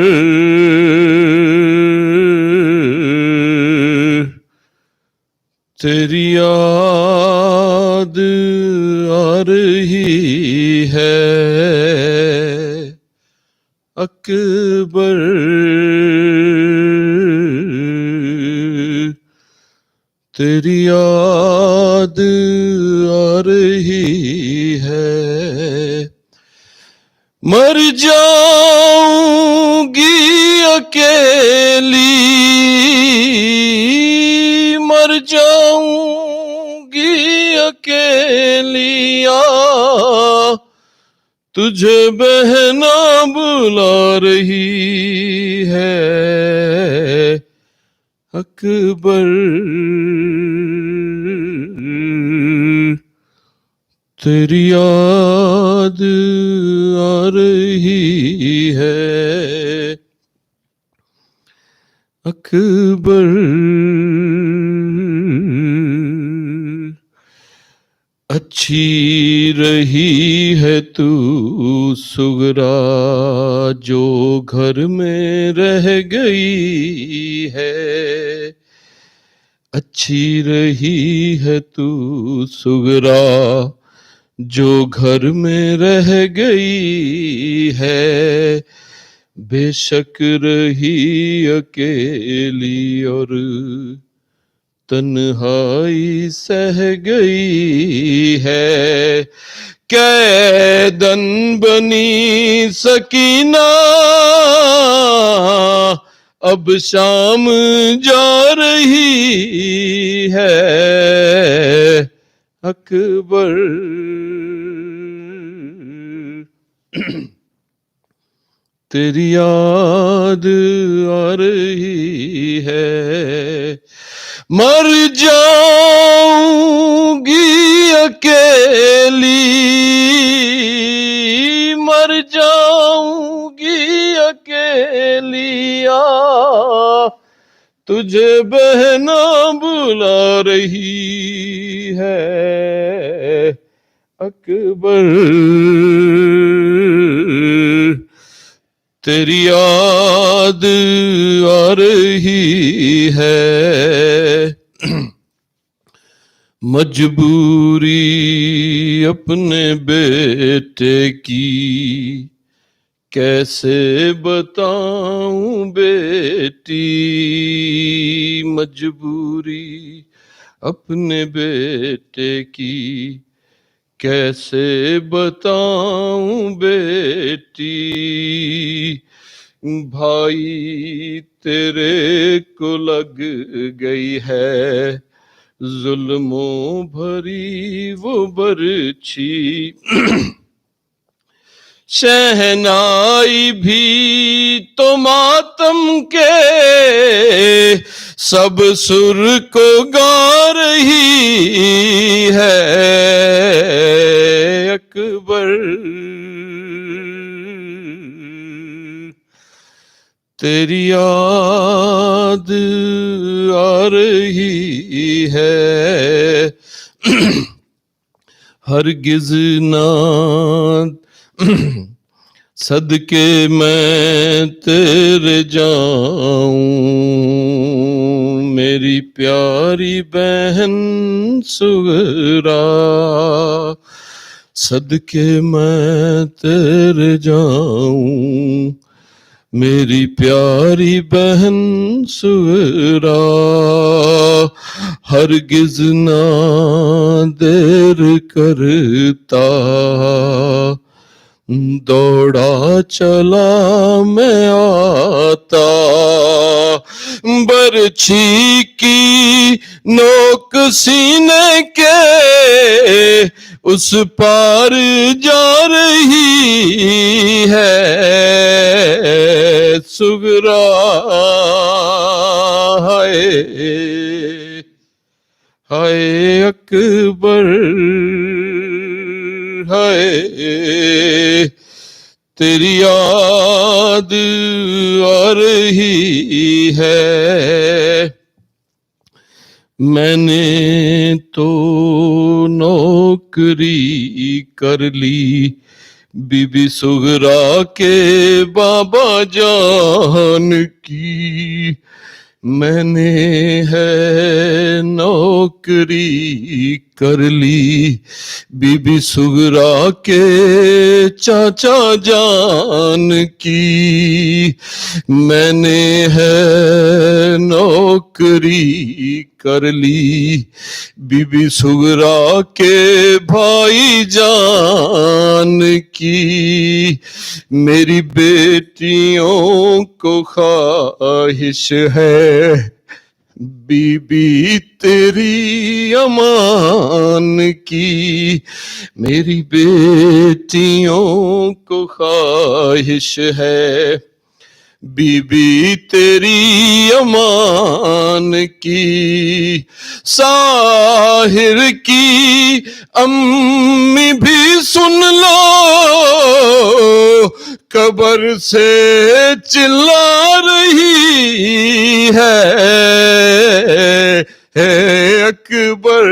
تیری یاد آ رہی ہے اکبر تیری یاد آ رہی ہے مر جاؤں گی اکیلی مر جاؤں گی اکیلی تجھے بہنا بلا رہی ہے اکبر تیری یاد آ رہی ہے اکبر اچھی رہی ہے تو سغرا جو گھر میں رہ گئی ہے اچھی رہی ہے تو سغرا جو گھر میں رہ گئی ہے بے شک رہی اکیلی اور تنہائی سہ گئی ہے قیدن بنی سکینہ اب شام جا رہی ہے اکبر تیری یاد آ رہی ہے مر جاؤں گی اکیلی مر جاؤں گی اکیلی تجھے بہنا بلا رہی ہے اکبر تیری یاد آ رہی ہے مجبوری اپنے بیٹے کی کیسے بتاؤں بیٹی مجبوری اپنے بیٹے کی کیسے بتاؤں بیٹی بھائی تیرے کو لگ گئی ہے ظلموں بھری وہ برچھی شہنائی بھی تو ماتم کے سب سر کو گا رہی ہے اکبر تیری یاد آ رہی ہے ہرگز نہ صدقے میں تیرے جاؤں میری پیاری بہن سغرا صدقے میں تیرے جاؤں میری پیاری بہن سغرا ہرگز نہ دیر کرتا دوڑا چلا میں آتا برچھی کی نوک سینے کے اس پار جا رہی ہے سغرا ہے ہائے اکبر ہائے تیری یاد آ رہی ہے، میں نے تو نوکری کر لی بی بی سغرا کے بابا جان کی، میں نے ہے نوکری کر لی بی بی سغرا کے چاچا جان کی، میں نے ہے نوکری کر لی بی بی سغرا کے بھائی جان کی، میری بیٹیوں کو خواہش ہے بی بی تیری امان کی، میری بیٹیوں کو خواہش ہے بی بی تیری امان کی، ساحر کی امی بھی سن لو قبر سے چلا رہی ہے اکبر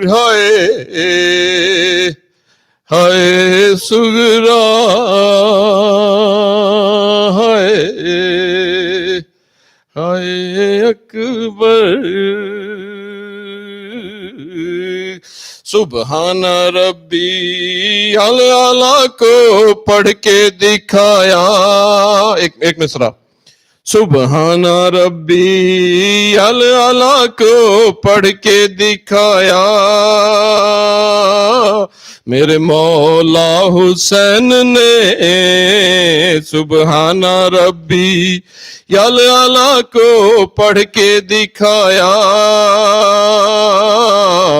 ہائے ہائے سغرا ہائے ہائے اکبر، سبحان ربی اعلیٰ کو پڑھ کے دکھایا، ایک مصرع، سبحان ربی اعلیٰ کو پڑھ کے دکھایا، میرے مولا حسین نے سبحان ربی اعلیٰ کو پڑھ کے دکھایا،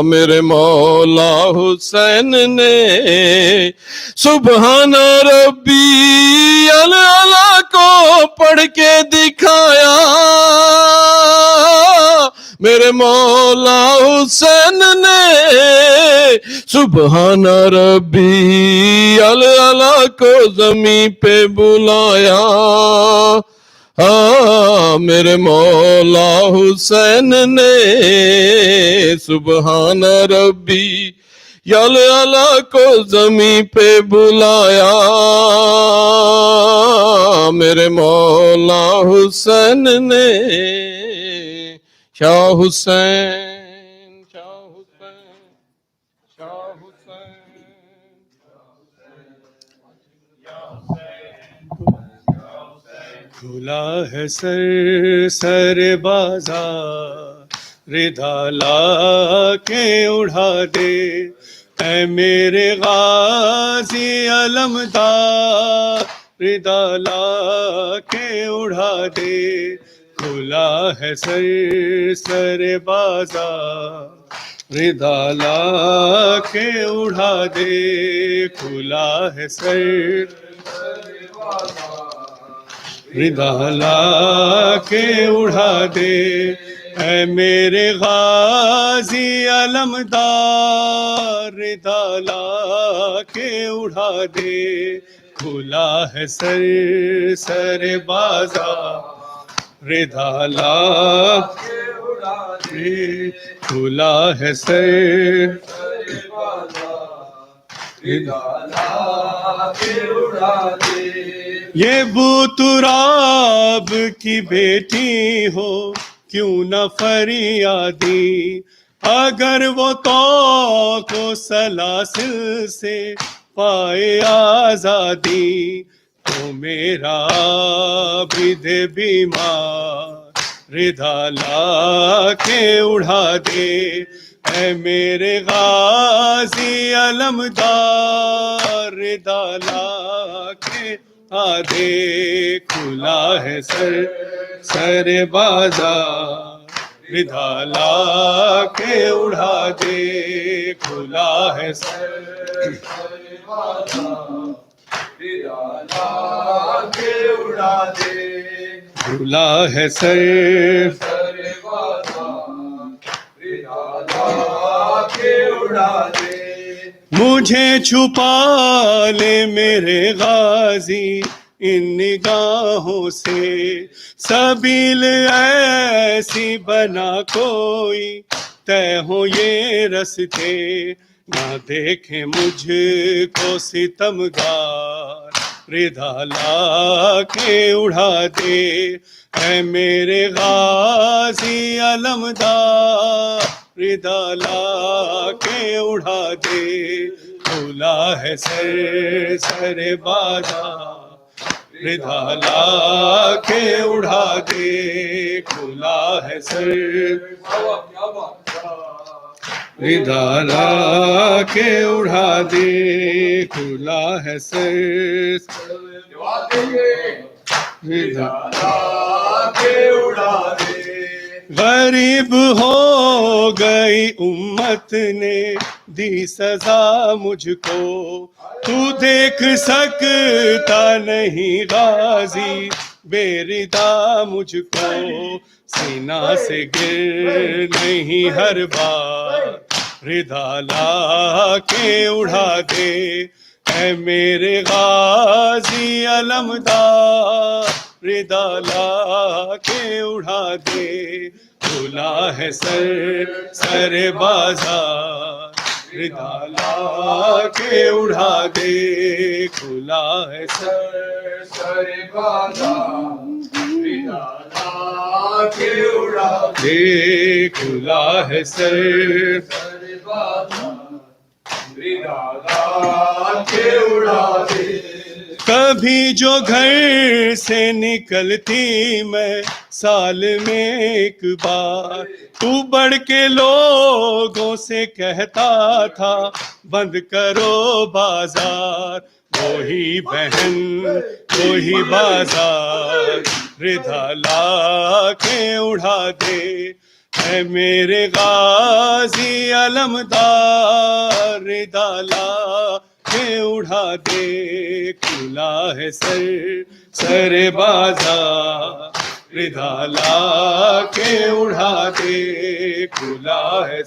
میرے مولا حسین نے سبحان ربی اعلیٰ کو پڑھ کے دکھایا، میرے مولا حسین نے سبحان ربی اعلیٰ کو زمین پہ بلایا، میرے مولا حسین نے سبحان ربی اعلیٰ کو زمین پہ بلایا، میرے مولا حسین نے شاہ حسین شاہ حسین شاہ حسین کھلا ہے سر بازار رضا لا کے اڑا دے، اے میرے غازی علمدار رضا لا کے اڑا دے، کھلا ہے سر بازار رضا لا کے اڑا دے، کھلا ہے سر رضا لا کے اڑا دے، اے میرے غازی علمدار رضا لا کے اڑا دے، کھلا ہے سر بازار رضا لا کے اڑا دے، کھلا ہے سر رضا لا کے اڑا دے، یہ بوتراب کی بیٹی ہو کیوں نہ فریادی، اگر وہ طوق و سلاسل سے پائے آزادی، تو میرا عابد بیمار رضا لا کے اڑا دے، اے میرے غازی علمدار رضا لا کے آدھے، کھلا ہے سر بازار رضا لا کے اڑا دے، کھلا ہے سر بازار رضا لا کے اڑا دے، کھلا ہے سر بازار لا کے اڑا دے. مجھے چھپا لے میرے غازی ان نگاہوں سے، سبیل ایسی بنا کوئی طے ہو یہ رستے، نہ دیکھے مجھ کو ستمگار رضا لا کے اڑا دے. اے میرے غازی علمدار رضا لا کے اڑا دے. کھلا ہے سر بازار رضا لا کے اڑا دے. کھلا ہے سر رضا لا کے اڑا دے. کھلا ہے سر رضا لا کے اڑا دے. غریب ہو گئی امت نے دی سزا مجھ کو، تو دیکھ سکتا نہیں غازی بے ردا مجھ کو. سینہ سے گر نہیں ہر بار رضا لا کے اڑا دے. اے میرے غازی علمدار رضا لا کے اڑا دے. کھلا ہے سر بازار رضا لا کے اڑا دے. کھلا ہے سر بازار رضا لا کے اڑا دے. کھلا ہے سر بازار رضا لا کے اڑا دے. کبھی جو گھر سے نکلتی میں سال میں ایک بار، تو بڑھ کے لوگوں سے کہتا تھا بند کرو بازار. وہی بہن وہی بازار رضا لا کے اڑا دے. اے میرے غازی علمدار رضا لا کے اڑا دے. کھلا ہے سر بازار رضا لا کے اڑا دے. کھلا ہے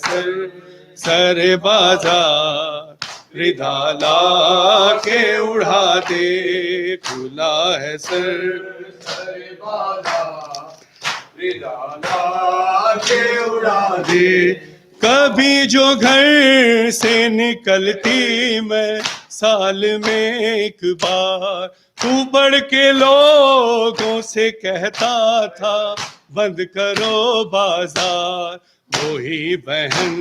سر بازار رضا لا کے اڑا دے. کھلا ہے سر بازار رضا لا کے اڑا دے. کبھی جو گھر سے نکلتی میں سال میں ایک بار، تو بڑھ کے لوگوں سے کہتا تھا بند کرو بازار. وہی بہن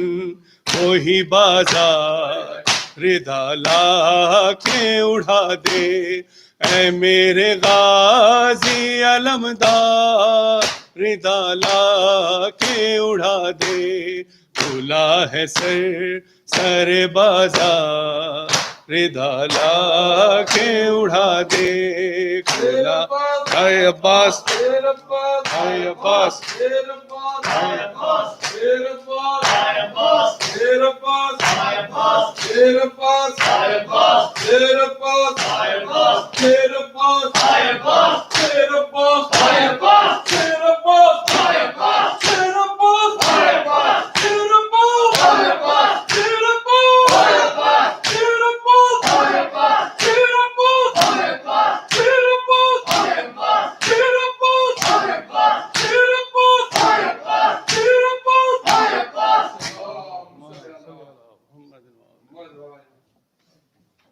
وہی بازار رضا لا کے اڑا دے. اے میرے غازی علمدار رضا لا کے اڑا دے. کھلا ہے سر بازار رضا لا کے اڑا دے. کھلا اے عباس اے عباس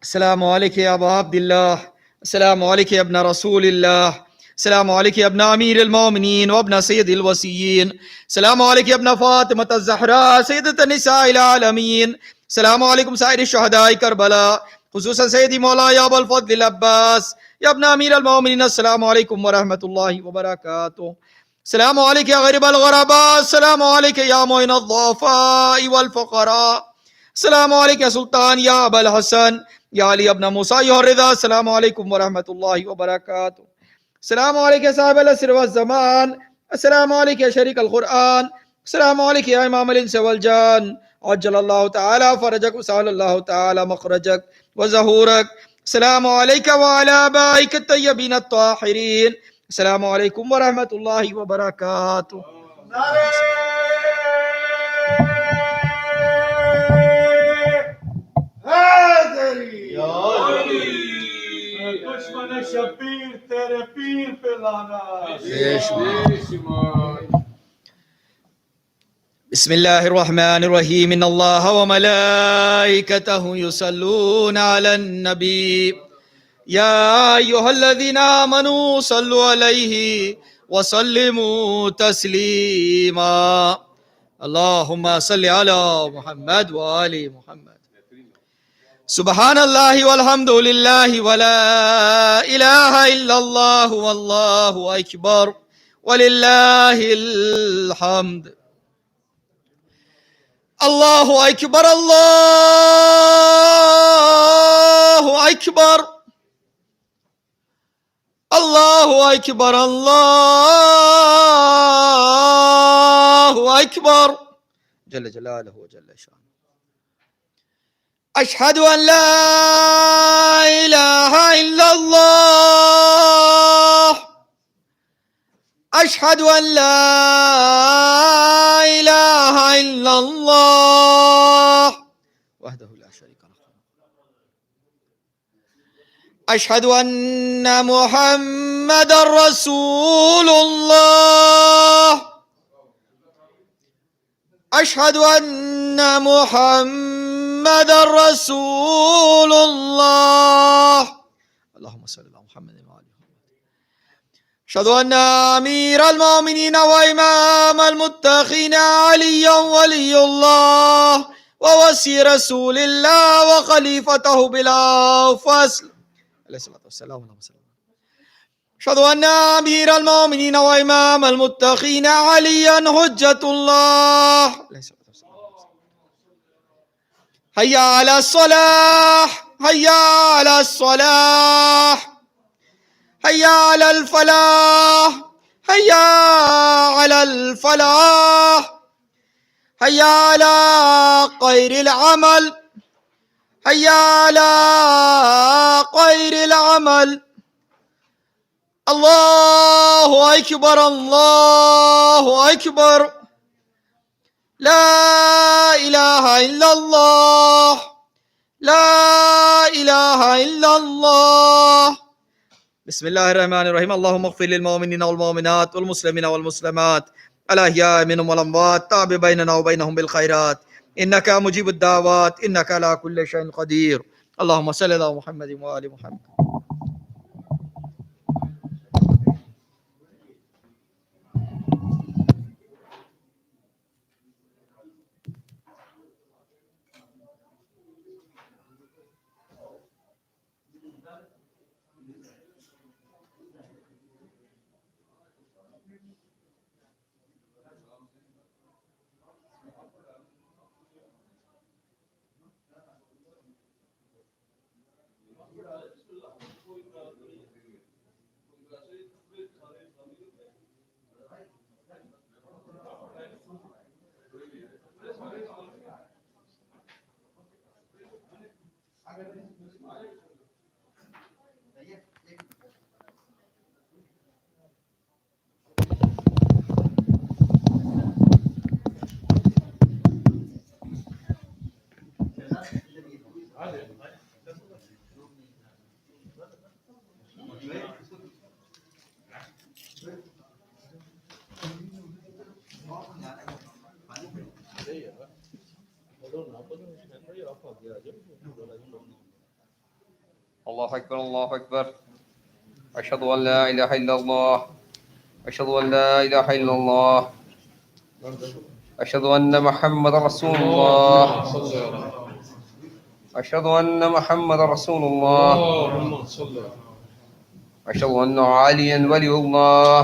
السلام علیکم یا ابا عبداللہ، السلام علیکم یا ابن رسول اللہ، السلام علیکم یا ابن امیر المومنین وابن سید الوسیین، السلام علیکم یا ابن فاطمہ الزہرا سیدۃ النساء العالمین، السلام علیکم سائر الشہداء کربلا خصوصا سیدی مولا یا ابا الفضل العباس یا ابن امیر المومنین. السلام علیکم ورحمۃ اللہ وبرکاتہ. السلام علیکم یا غریب الغرباء، السلام علیکم یا معین الضعفاء والفقراء، السلام علیکم یا سلطان یا ابا الحسن یا علی ابن موسیٰ یا الرضا. السلام علیکم ورحمۃ اللہ وبرکاتہ. السلام علیکم یا صاحب العصر والزمان، السلام علیکم یا شریک القرآن، السلام علیکم یا امام الانس والجان، عجل اللہ تعالی فرجک وسهل اللہ تعالی مخرجک وظہورک. السلام علیکم وعلی آبائک الطیبین الطاہرین. السلام علیکم ورحمۃ اللہ وبرکاتہ. بسم الله الرحمن الرحيم إن الله وملائكته يصلون على النبي يا أيها الذين آمنوا صلوا عليه وسلموا تسليما اللهم صل على محمد وآل محمد سبحان الله والحمد لله ولا إله إلا الله والله أكبر ولله الحمد الله أكبر الله أكبر الله أكبر الله أكبر جل جلاله وجل شانه أشهد أن لا إله إلا الله أشهد أن لا إله إلا الله وحده لا شريك له أشهد أن محمد رسول الله أشهد أن محمد رسول الله اللهم صل على محمد وآله أشهد أن أمير المؤمنين وإمام المتقين عليا ولي الله ووصي رسول الله وخليفته بلا فصل عليه الصلاة والسلام. أشهد أن أمير المؤمنين وإمام المتقين عليا حجة الله عليه الصلاة والسلام. هيا على الصلاح هيا على الصلاح هيا على الفلاح هيا على الفلاح هيا على خير العمل هيا على خير العمل الله أكبر الله أكبر لا إله إلا الله لا إله إلا الله. بسم الله الرحمن الرحيم. اللهم اغفر للمؤمنين والمؤمنات والمسلمين والمسلمات الأحياء منهم والأموات تاب بيننا وبينهم بالخيرات إنك مجيب الدعوات إنك على كل شيء قدير. اللهم صل على محمد وآل محمد. الله أكبر الله أكبر أشهد أن لا إله إلا الله أشهد أن لا إله إلا الله أشهد أن محمد رسول الله أشهد أن محمد رسول الله أشهد أن عليا ولي الله